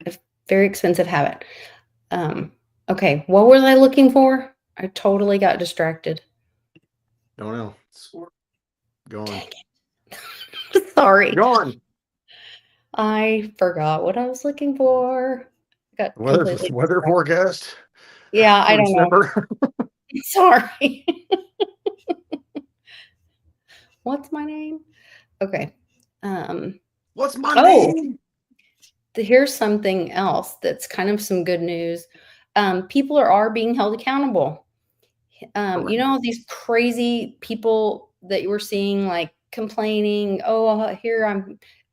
a very expensive habit. Okay, what was I looking for? I totally got distracted. Don't know. Score. Go on. Dang it. Sorry. Go on. I forgot what I was looking for. Got completely Weather forecast. Yeah, I for don't know. December. Sorry. What's my name? Okay. What's my Oh. name? Here's something else that's kind of some good news. People are being held accountable. You know, these crazy people that you were seeing like complaining, oh, here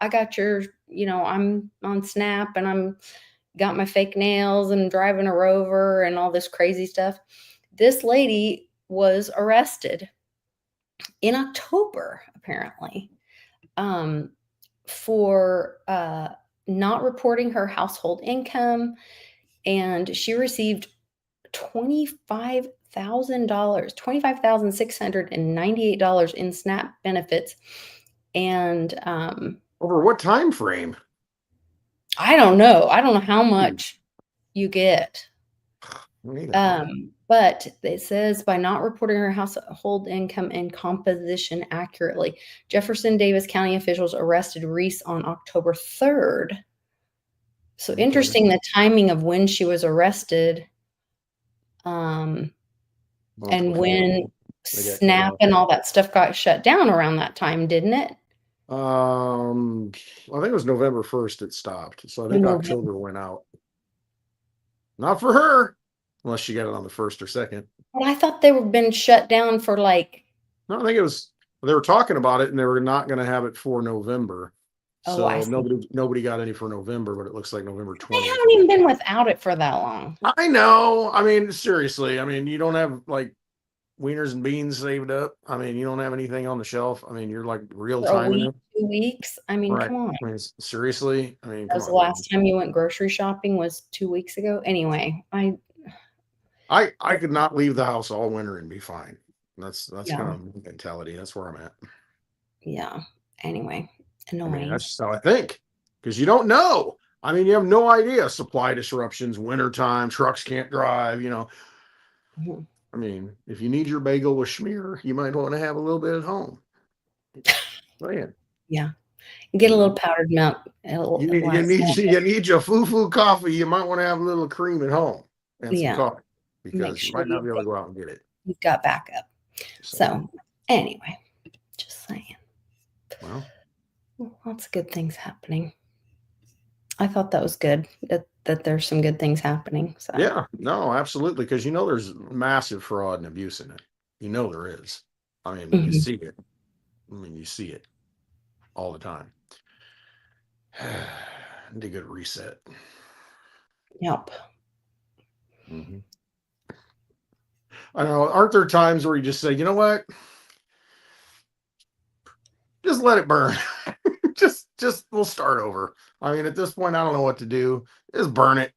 I got your, I'm on Snap and I'm got my fake nails and driving a Rover and all this crazy stuff. This lady was arrested in October, apparently, for not reporting her household income, and she received $25,698 in SNAP benefits. And Over what time frame? I don't know. I don't know how much you get. But it says by not reporting her household income and composition accurately, Jefferson Davis County officials arrested Reese on October 3rd. So interesting the timing of when she was arrested. And when SNAP and all that stuff got shut down around that time, didn't it? I think it was November 1st it stopped. So I think October went out. Not for her, unless she got it on the 1st or 2nd. But I thought they were been shut down for like. No, I think it was. They were talking about it, and they were not going to have it for November. Oh, so I see. nobody got any for November, but it looks like November 20th. They haven't even been without it for that long. I know. I mean, seriously. I mean, you don't have like wieners and beans saved up. I mean, you don't have anything on the shelf. I mean, you're like real time. 2 weeks. I mean, right. come on. I mean, seriously. I mean, That was the last time you went grocery shopping was 2 weeks ago. Anyway, I could not leave the house all winter and be fine. That's kind of mentality. That's where I'm at. Yeah. Anyway, annoying. I mean, that's just how I think. Because you don't know. I mean, you have no idea. Supply disruptions, wintertime, trucks can't drive, Mm-hmm. I mean, if you need your bagel with schmear, you might want to have a little bit at home. Man. Yeah. Get a little powdered milk. You need your foo-foo coffee. You might want to have a little cream at home and some coffee. Because you might not be able to go out and get it. You've got backup. So anyway, just saying. Well, lots of good things happening. I thought that was good that there's some good things happening. So yeah, no, absolutely. Because there's massive fraud and abuse in it. There is. I mean, you see it. You see it all the time. Need a good reset. Yep. Mm-hmm. I know. Aren't there times where you just say, you know what? Just let it burn. just we'll start over. I mean, at this point, I don't know what to do. Just burn it.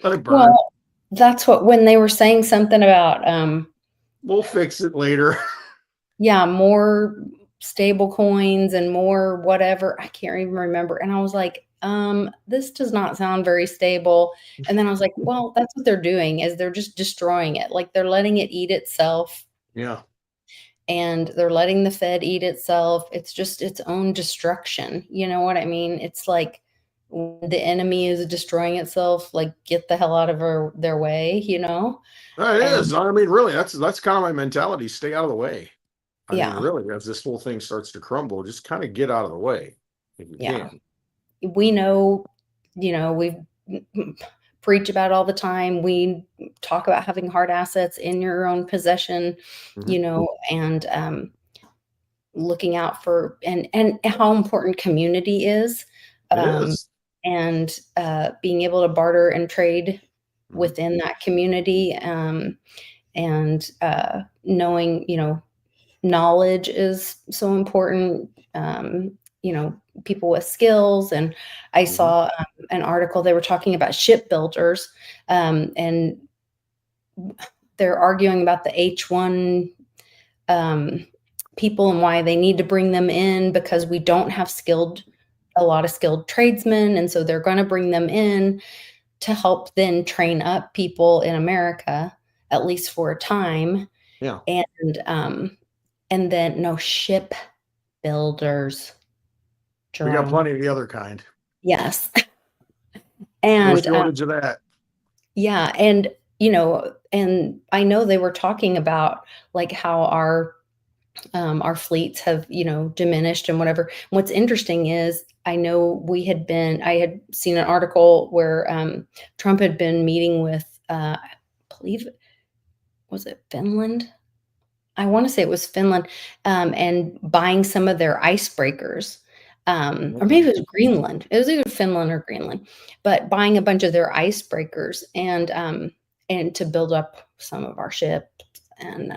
Let it burn. Well, that's when they were saying something about we'll fix it later. Yeah, more stable coins and more whatever. I can't even remember. And I was like, this does not sound very stable. And then I was like, well, that's what they're doing is they're just destroying it. Like they're letting it eat itself. Yeah. And they're letting the Fed eat itself. It's just its own destruction. You know what I mean? It's like when the enemy is destroying itself, like get the hell out of their way, you know? It And is. I mean, really, that's kind of my mentality. Stay out of the way. I mean, yeah, really, as this whole thing starts to crumble, just kind of get out of the way if you yeah. can. We know, we preach about all the time. We talk about having hard assets in your own possession, Mhm. and looking out for and how important community is, It um, is. and being able to barter and trade Mhm. within that community, and knowing, knowledge is so important. People with skills. And I Mhm. saw an article, they were talking about shipbuilders, and they're arguing about the H1 um, people and why they need to bring them in, because we don't have a lot of skilled tradesmen. And so they're going to bring them in to help then train up people in America, at least for a time. Yeah. And then no, ship builders, We got Jerome. plenty of the other kind. Yes. No And shortage of that. yeah, and I know they were talking about like how our fleets have, diminished and whatever. What's interesting is I know I had seen an article where Trump had been meeting with I believe, was it Finland? I want to say it was Finland, and buying some of their icebreakers. Or Okay. maybe it was Greenland. It was either Finland or Greenland, but buying a bunch of their icebreakers, and to build up some of our ships, and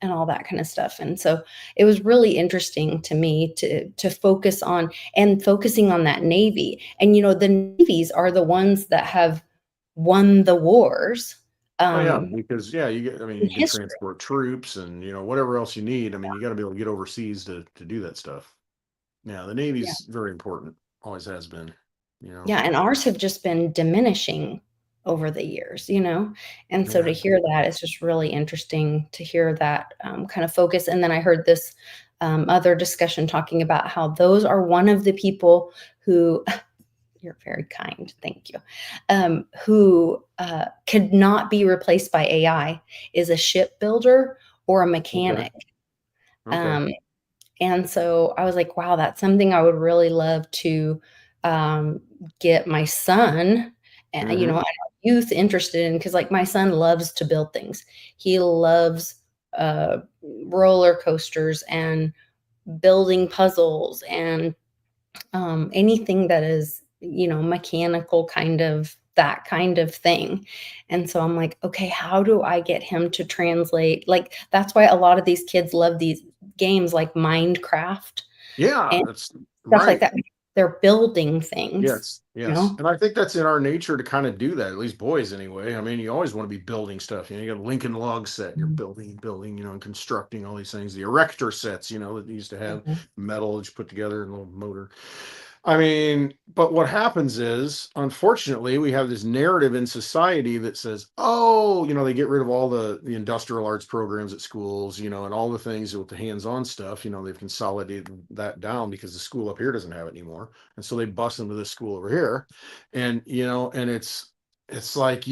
all that kind of stuff. And so it was really interesting to me to focusing on that Navy. And the navies are the ones that have won the wars Oh yeah, um, because I mean, in you can history. transport troops and whatever else you need. I mean, you got to be able to get overseas to do that stuff. Yeah, the Navy's very important. Always has been. You know. Yeah, and ours have just been diminishing over the years. And so Yeah. to hear that, it's just really interesting to hear that kind of focus. And then I heard this other discussion talking about how those are one of the people who, you're very kind, thank you, who could not be replaced by AI, is a shipbuilder or a Okay. mechanic. Okay. Um, and so I was like, wow, that's something I would really love to um, get my son, Hmm. and youth interested in, because like my son loves to build things. He loves uh, roller coasters and building puzzles and anything that is, mechanical, kind of that kind of thing. And so I'm like, okay, how do I get him to translate? Like, that's why a lot of these kids love these games like Minecraft Yeah, and that's stuff like right. that. They're building things, Yes, you yes. know? And I think that's in our nature to kind of do that, at least boys anyway. I mean, you always want to be building stuff. You got a Lincoln log set, and you're Mhm. building, and constructing all these things. The erector sets, that they used to have Mhm. metal that you put together and a little motor. I mean, but what happens is, unfortunately, we have this narrative in society that says, oh, they get rid of all the industrial arts programs at schools, and all the things with the hands-on stuff, they've consolidated that down because the school up here doesn't have it anymore. And so they bust into this school over here. And and it's like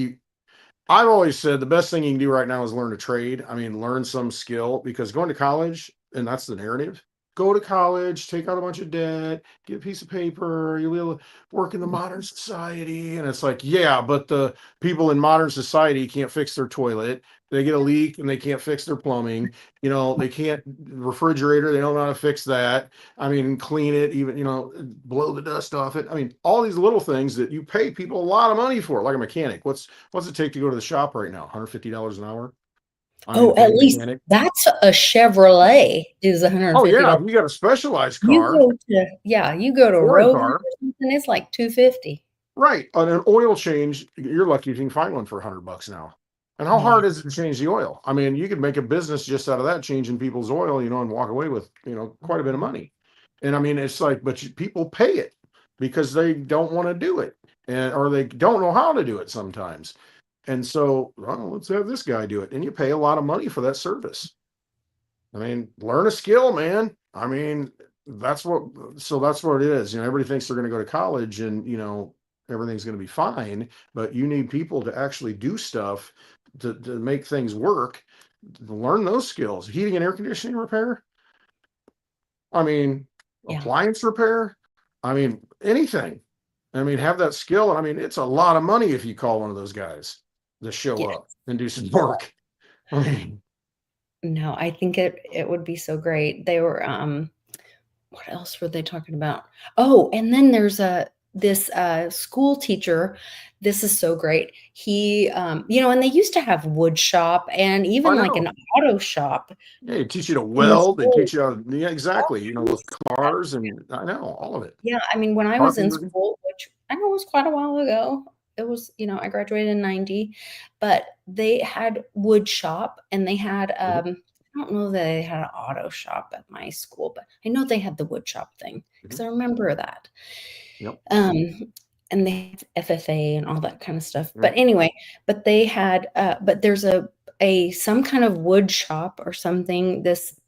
I've always said the best thing you can do right now is learn a trade. I mean, learn some skill, because going to college, and that's the narrative. Go to college, take out a bunch of debt, get a piece of paper, you'll be able to work in the modern society. And it's like, yeah, but the people in modern society can't fix their toilet. They get a leak and they can't fix their plumbing. They can't refrigerator, they don't know how to fix that. I mean, clean it, even, blow the dust off it. I mean, all these little things that you pay people a lot of money for, like a mechanic. What's it take to go to the shop right now? $150 an hour? I mean, to Oh, pay at a least mechanic. that's a Chevrolet is Oh yeah, $150. if you got a specialized You car, go to Yeah, you go to a foreign Rover or car, something, it's like 250. right? On an oil change, you're lucky if you can find one for $100 now. And how Yeah. hard is it to change the oil? I mean, you could make a business just out of that, changing people's oil, and walk away with, quite a bit of money. And I mean, it's like, but people pay it because they don't want to do it, or they don't know how to do it sometimes. And so, well, let's have this guy do it. And you pay a lot of money for that service. I mean, learn a skill, man. I mean, that's what that's what it is. Everybody thinks they're going to go to college and everything's going to be fine, but you need people to actually do stuff to make things work, to learn those skills. Heating and air conditioning repair. I mean, Yeah. appliance repair. I mean, anything. I mean, have that skill. And I mean, it's a lot of money if you call one of those guys to show Yeah. up and do some work. I mean, No, I think it would be so great. They were what else were they talking about? Oh, and then there's this school teacher. This is so great. He and they used to have wood shop and I even like know. an auto shop Yeah, they teach you to in the weld. They school. teach you how, yeah, exactly. With Yeah. cars, and I know all of it. Yeah, I mean, when I was in Carpentry. school, which I know was quite a while ago, it was, I graduated in 90, but they had wood shop and they had, Mhm, I don't know that they had an auto shop at my school, but I know they had the wood shop thing because mhm. I remember that. Yep. And they have FFA and all that kind of stuff. But Yep. anyway, but they had, but there's some kind of wood shop or something. This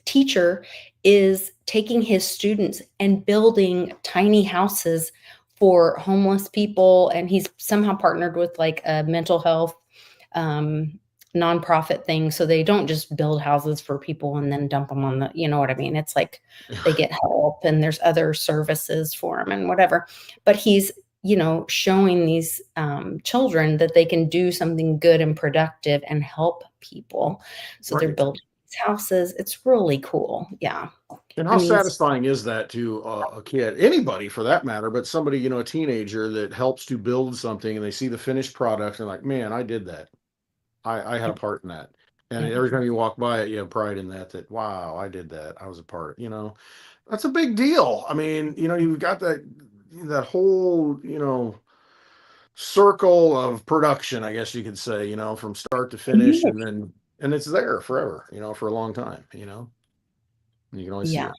teacher is taking his students and building tiny houses for homeless people, and he's somehow partnered with like a mental health um, nonprofit thing, so they don't just build houses for people and then dump them on the, you know what I mean? It's like they get help and there's other services for them and whatever. But he's showing these children that they can do something good and productive and help people. So they're Right. building these houses. It's really cool. Yeah. And I how mean, satisfying is that to a kid, anybody for that matter, but somebody, a teenager that helps to build something and they see the finished product and like, man, I did that. I had a yeah, part in that. And yeah, every time you walk by it, you have pride in that, wow, I did that. I was a part. That's a big deal. I mean, you've got that whole, circle of production, I guess you could say, from start to finish, community. and it's there forever, for a long time, you can always see Yeah. it.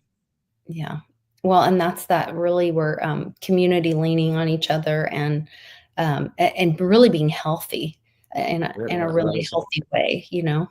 Yeah. Well, and that's that really where community leaning on each other and really being healthy Yeah, in a that really is healthy way. yeah,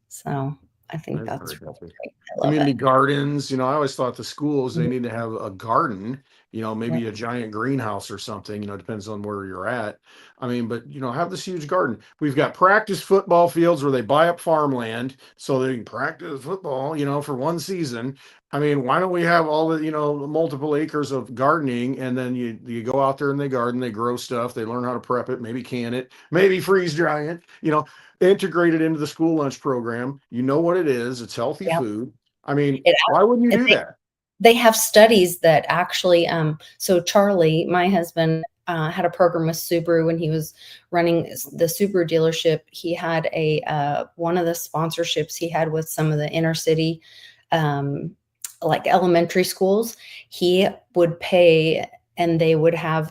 So I think that is that's very really healthy. great. I love Community it. gardens, I always thought the schools, they Mhm. need to have a garden, Yeah. maybe a giant greenhouse or something, depends on where you're at. I mean, but have this huge garden. We've got practice football fields where they buy up farmland so they can practice football, for one season. I mean, why don't we have all the, multiple acres of gardening, and then you go out there and they garden, they grow stuff, they learn how to prep it, maybe can it, maybe freeze dry it, integrate it into the school lunch program. You know what it is, it's healthy Yeah. food. I mean, It, why wouldn't you and do that? they have studies that actually, so Charlie, my husband, had a program with Subaru when he was running the Subaru dealership. He had one of the sponsorships he had with some of the inner city, um, like elementary schools. He would pay, and they would have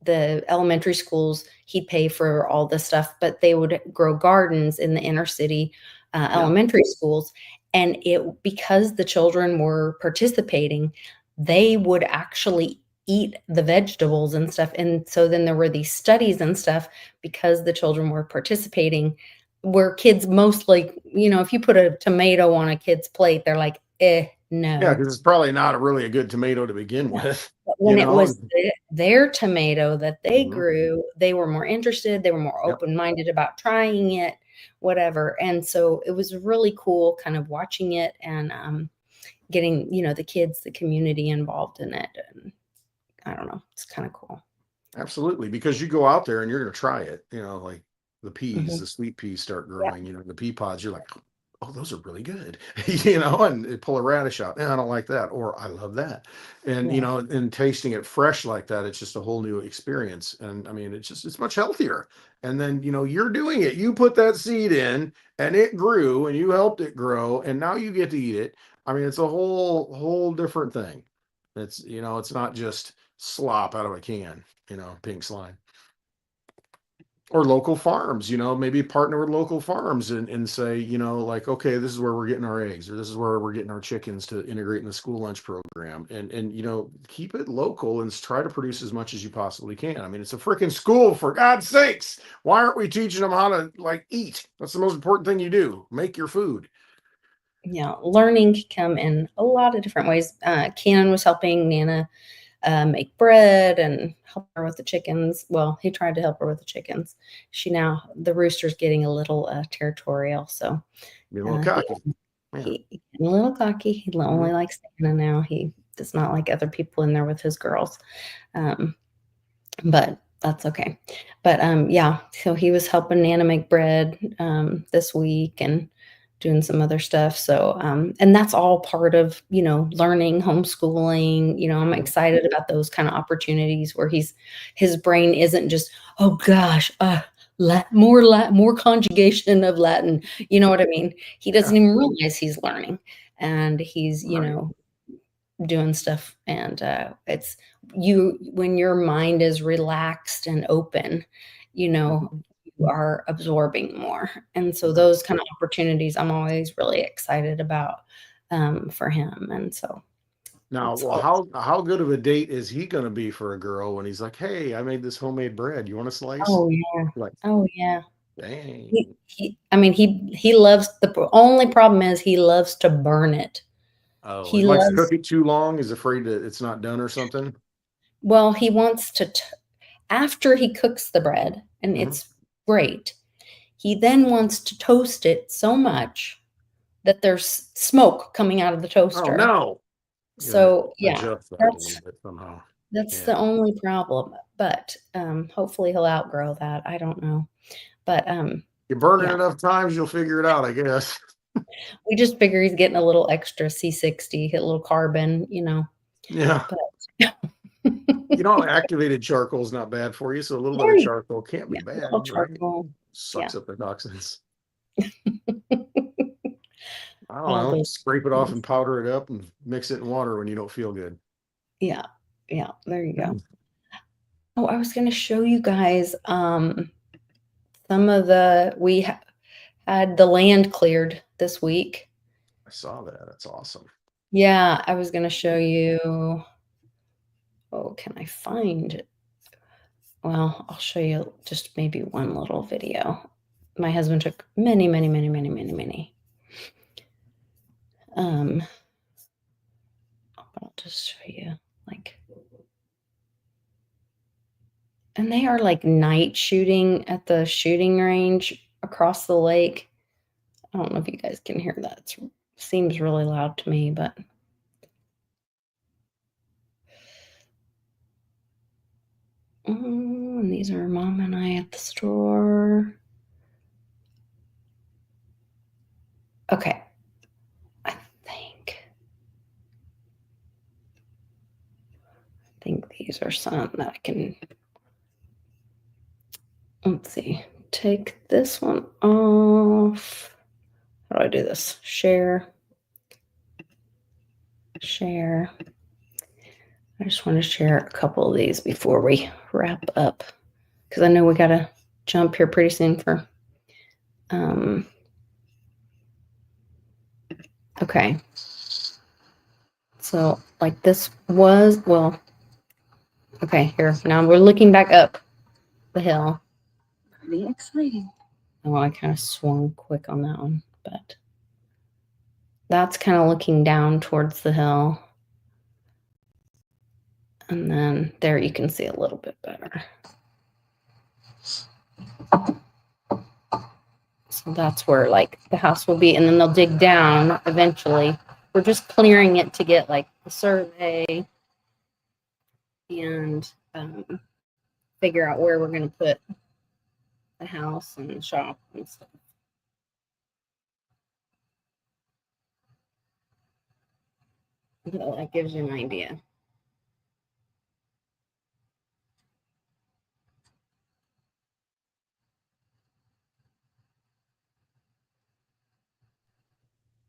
the elementary schools. He'd pay for all the stuff, but they would grow gardens in the inner city Yeah, elementary schools, and because the children were participating, they would actually eat the vegetables and stuff. And so then there were these studies and stuff because the children were participating, where kids mostly, if you put a tomato on a kid's plate, they're like, yeah, no. because it's probably not really a good tomato to begin Yeah. with, But when it was and their tomato that they mhm, grew, they were more interested, they were more yep, open-minded about trying it, whatever. And so it was really cool kind of watching it and getting, the kids, the community involved in it. And I don't know, it's kind of cool. absolutely. Because you go out there and you're going to try it, like the peas, Mhm. the sweet peas start Yeah. growing, the pea pods. You're like, oh, those are really good, and they pull a radish out. I don't like that, or I love that, and Yeah. and tasting it fresh like that, it's just a whole new experience. And I mean, it's much healthier. And then you're doing it. You put that seed in, and it grew, and you helped it grow, and now you get to eat it. I mean, it's a whole different thing. It's not just slop out of a can, pink slime. Or local farms, maybe partner with local farms and say, like, okay, this is where we're getting our eggs, or this is where we're getting our chickens to integrate in the school lunch program. And keep it local and try to produce as much as you possibly can. I mean, it's a freaking school, for God's sakes. Why aren't we teaching them how to like eat? That's the most important thing you do. Make your food. yeah, learning can come in a lot of different ways. Kenan was helping Nana make bread and help her with the chickens. Well, he tried to help her with the chickens. The rooster's getting a little territorial, so Be a little he, cocky. Yeah. he getting a little cocky. He only likes Nana now. He does not like other people in there with his girls, but that's okay. But yeah, so he was helping Nana make bread this week and doing some other stuff. So, and that's all part of, learning, homeschooling. I'm excited about those kind of opportunities where his brain isn't just, oh gosh, more conjugation of Latin. You know what I mean? He doesn't even realize he's learning, and he's, doing stuff. And it's when your mind is relaxed and open, you are absorbing more. And so those kind of opportunities I'm always really excited about for him. And so Now, that's well, all. how good of a date is he going to be for a girl when he's like, "Hey, I made this homemade bread. You want a slice?" Oh yeah. Like, Oh yeah. dang. He loves the only problem is he loves to burn it. Oh, He he likes to loves cook it too long. Is afraid that it's not done or something. Well, he wants to after he cooks the bread and Mhm. it's great. He then wants to toast it so much that there's smoke coming out of the Oh toaster. no. So yeah, Adjust that a that's little bit somehow. that's Yeah. the only problem. But hopefully he'll outgrow that. I don't know. But You burn it yeah. enough times, you'll figure it out, I guess. We just figure he's getting a little extra C60, a little carbon, Yeah. But Activated charcoal is not bad for you, so a little bit there of you charcoal can't be yeah, a bad, little right? charcoal. Sucks up the toxins. I don't All know. those Scrape it off things. and powder it up and mix it in water when you don't feel good. Yeah. Yeah. There you go. Oh, I was going to show you guys some of we had the land cleared this week. I saw that. That's awesome. Yeah, I was going to show you. Oh, can I find it? Well, I'll show you just maybe one little video. My husband took many. I'll just show you and they are like night shooting at the shooting range across the lake. I don't know if you guys can hear that. It seems really loud to me, but and these are Mom and I at the store. Okay. I think these are some that I can, let's see, take this one off. How do I do this? Share. I just want to share a couple of these before we wrap up, because I know we got to jump here pretty soon for okay. So like this was, well, okay, here. Now we're looking back up the hill. Pretty exciting. Oh, I kind of swung quick on that one, but that's kind of looking down towards the hill. And then there you can see a little bit better. So that's where like the house will be, and then they'll dig down eventually. We're just clearing it to get like the survey and figure out where we're going to put the house and the shop and stuff. So that gives you an idea.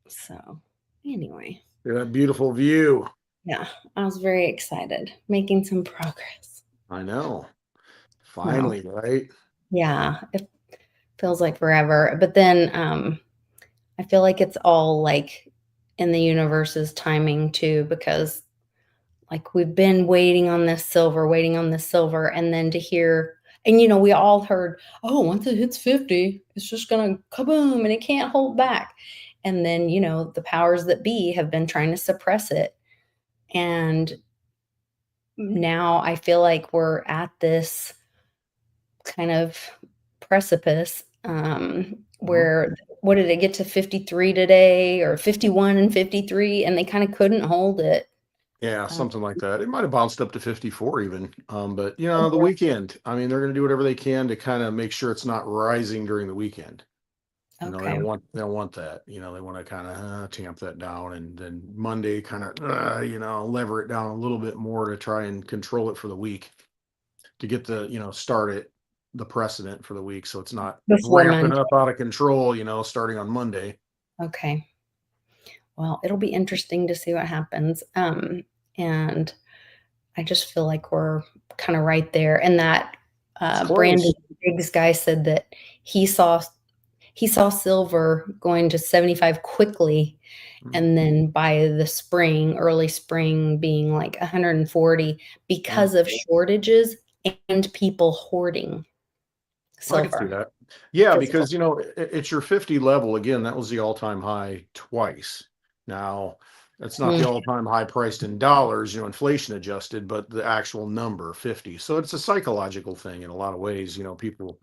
So anyway. That beautiful view. Yeah, I was very excited, making some progress. I know. Finally, right? Yeah, it feels like forever. But then I feel like it's all like in the universe's timing too, because like we've been waiting on this silver, and then to hear, and we all heard, oh, once it hits 50, it's just gonna kaboom and it can't hold back. And then, you know, the powers that be have been trying to suppress it. And now I feel like we're at this kind of precipice where what did it get to 53 today or 51 and 53 and they kind of couldn't hold it. Yeah, something like that. It might have bounced up to 54 even. But you Oh, know, the boy. weekend, I mean, they're going to do whatever they can to kind of make sure it's not rising during the weekend. You know, Okay. they don't want that. You know, they want to kind of tamp that down, and then Monday kind of you know, lever it down a little bit more to try and control it for the week, to get the, you know, start it the precedent for the week, so it's not Before ramping Monday. up out of control, you know, starting on Monday. Okay. Well, it'll be interesting to see what happens. And I just feel like we're kind of right there. And that It's Brandon close. Biggs guy said that he saw silver going to 75 quickly, Mhm. and then by the spring, early spring, being like 140 because of shortages and people hoarding I can see silver. that. Yeah, Physical. because you know, it's your 50 level again. That was the all-time high twice. Now, that's not the Mm, all-time high priced in dollars, you know, inflation adjusted, but the actual number 50. So it's a psychological thing in a lot of ways. You know, people,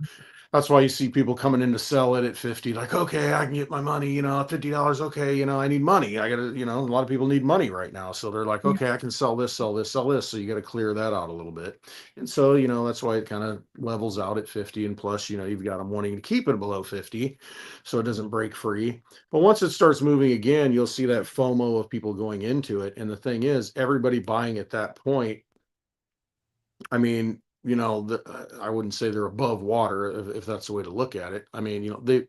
that's why you see people coming in to sell it at 50, like, okay, I can get my money, you know, $50. Okay, you know, I need money. I gotta, you know, a lot of people need money right now. So they're like, yeah. okay, I can sell this, sell this, sell this. So you got to clear that out a little bit. And so, you know, that's why it kind of levels out at 50. And plus, you know, you've got them wanting to keep it below 50 so it doesn't break free. But once it starts moving again, you'll see that FOMO of people going into it. And the thing is, everybody buying at that point, I mean, you know, I wouldn't say they're above water if that's the way to look at it. I mean, you know,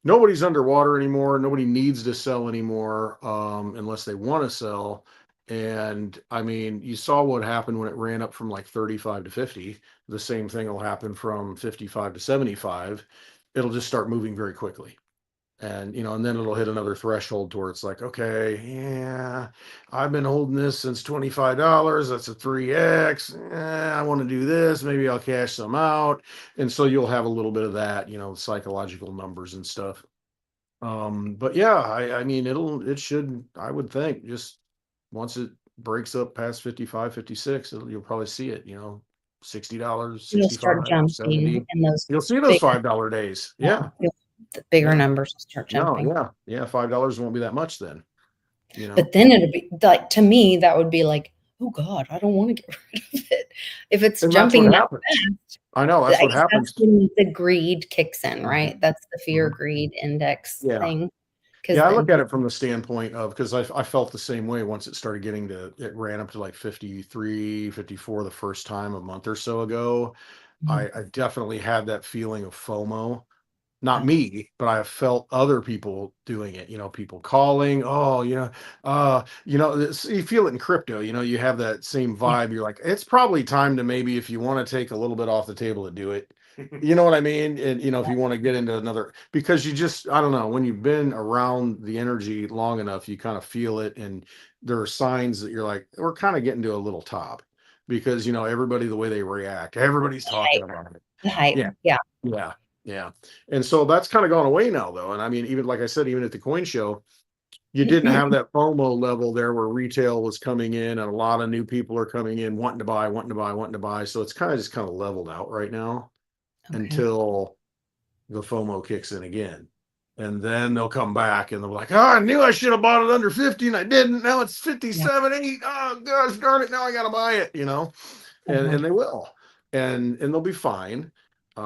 nobody's underwater anymore. Nobody needs to sell anymore unless they want to sell. And I mean, you saw what happened when it ran up from like 35 to 50. The same thing will happen from 55 to 75. It'll just start moving very quickly. And you know, and then it'll hit another threshold to where it's like, okay, yeah, I've been holding this since $25. That's a 3x. I want to do this. Maybe I'll cash some out. And so you'll have a little bit of that, you know, psychological numbers and stuff. But yeah, I mean, it should, I would think, just once it breaks up past 55, 56, you'll probably see it, you know, $60, You'll start 65, jumping 70. in those You'll see those big, $5 days. yeah, Yeah. the bigger Yeah. numbers will start No, jumping. yeah, $5 won't be that much then, you know? But then it'll be like, to me, that would be like, oh God, I don't want to get rid of it. If it's And that's what jumping that happens. fast, I know, I that's what guess that's happens. when the greed kicks in, Mhm, right? That's the fear mhm. greed index Yeah. thing. Because Yeah, I then look at it from the standpoint of, because I felt the same way once it started getting to, it ran up to like 53, 54 the first time a month or so ago. I definitely had that feeling of FOMO. Not me, but I have felt other people doing it, you know, people calling, oh, you know, you feel it in crypto, you know, you have that same yeah, vibe. You're like, it's probably time to, maybe if you want to take a little bit off the table, to do it. You know what I mean? And, you know, if you want to get into another, because you just, I don't know, when you've been around the energy long enough, you kind of feel it. And there are signs that you're like, we're kind of getting to a little top, because, you know, everybody, the way they react, everybody's talking hype, about it. the hype. Yeah. Yeah. Yeah. Yeah. And so that's kind of gone away now, though. And I mean, even like I said, even at the coin show, you didn't have that FOMO level there where retail was coming in and a lot of new people are coming in wanting to buy, wanting to buy, wanting to buy. So it's kind of just kind of leveled out right now Okay. until the FOMO kicks in again. And then they'll come back and they'll be like, oh, I knew I should have bought it under 50 and I didn't. Now it's 57, 8. Oh gosh, darn it. Now I got to buy it, you know, and they will, and they'll be fine.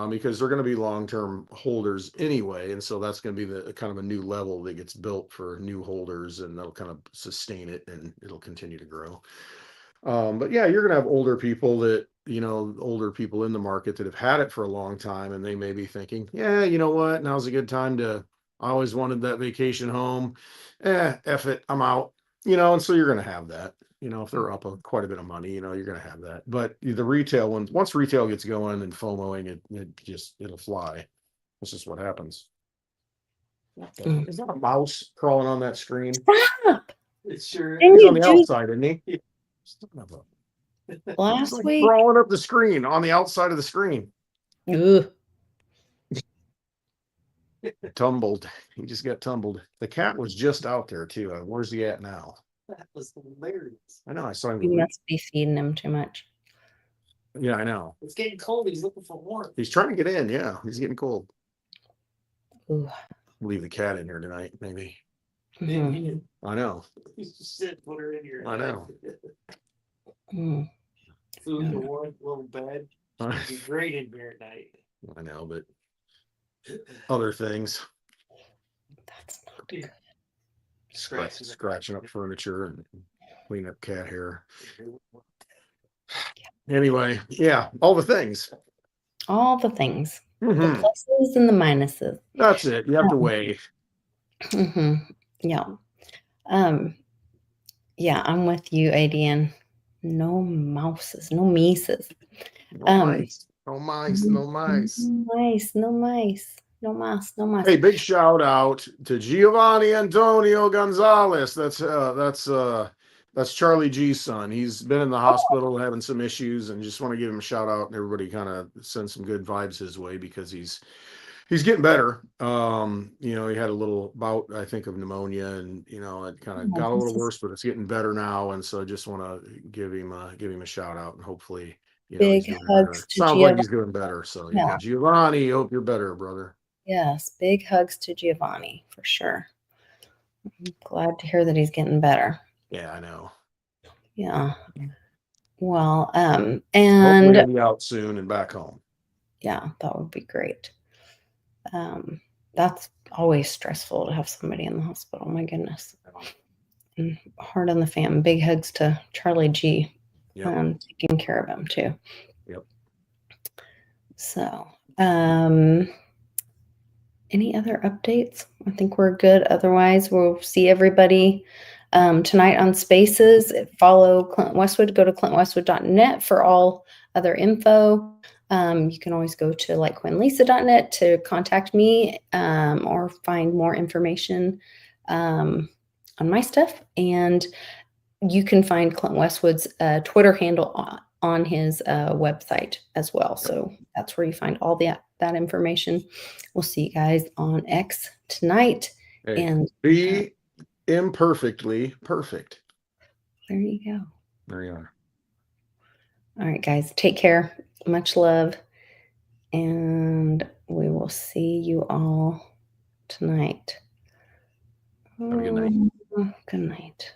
Because they're going to be long-term holders anyway, and so that's going to be the kind of a new level that gets built for new holders, and that'll kind of sustain it, and it'll continue to grow. But yeah, you're going to have older people that, you know, older people in the market that have had it for a long time, and they may be thinking, yeah, you know what, now's a good time to, I always wanted that vacation home. F it, I'm out. You know, and so you're going to have that. You know, if they're up quite a bit of money, you know, you're going to have that. But the retail ones, once retail gets going and FOMOing, it'll fly. This is what happens. Is that a mouse crawling on that screen? Stop. It sure Didn't He's is. on you the do outside, isn't he? Son of a- He's last like week? crawling up the screen on the outside of the screen. Ugh. tumbled. He just got tumbled. The cat was just out there too. Where's he at now? That was hilarious. I know. I saw him. You must be feeding him too much. Yeah, I know. It's getting cold. He's looking for warmth. He's trying to get in. Yeah, he's getting cold. Ooh. Leave the cat in here tonight, maybe. Mhm. I know. He's just sitting, put her in here. I know. Mm. Food, a warm little bed. I It'd be great in here at night. know, but other things, That's not good. scratching up furniture and cleaning up cat hair. Anyway, yeah, all the things. All the things, the Mhm. pluses and the minuses. That's it. You have to weigh. Yeah. Yeah, I'm with you, Adian. No mouses, no mices. No mice. No mice. No mice. No mice. No mice. No mice. Hey, big shout out to Giovanni Antonio Gonzalez. That's Charlie G's son. He's been in the hospital having some issues, and just want to give him a shout out, and everybody kind of send some good vibes his way because he's getting better. He had a little bout, I think, of pneumonia, and it kind of got a little worse, but it's getting better now. And so I just want to give him a shout out, and hopefully, Big he's doing hugs better. to Sounds like Giovanni. he's doing better. So Yeah. Giovanni, hope you're better, brother. Yes, big hugs to Giovanni for sure. I'm glad to hear that he's getting better. Yeah, I know. Yeah. Well, Hopefully and he'll be out soon and back home. yeah, that would be great. That's always stressful to have somebody in the hospital. My goodness. And hard on the fam. Big hugs to Charlie G. Yep. Taking care of him too. Yep. So, any other updates? I think we're good. Otherwise, we'll see everybody tonight on Spaces. Follow Clint Westwood. Go to clintwestwood.net for all other info. You can always go to likecoinlisa.net to contact me or find more information on my stuff. And you can find Clint Westwood's Twitter handle on his website as well. So that's where you find all that information. We'll see you guys on X tonight. Hey, And be imperfectly perfect. there you go. There you are. All right, guys, take care. Much love. And we will see you all tonight. Have a good night. Good night.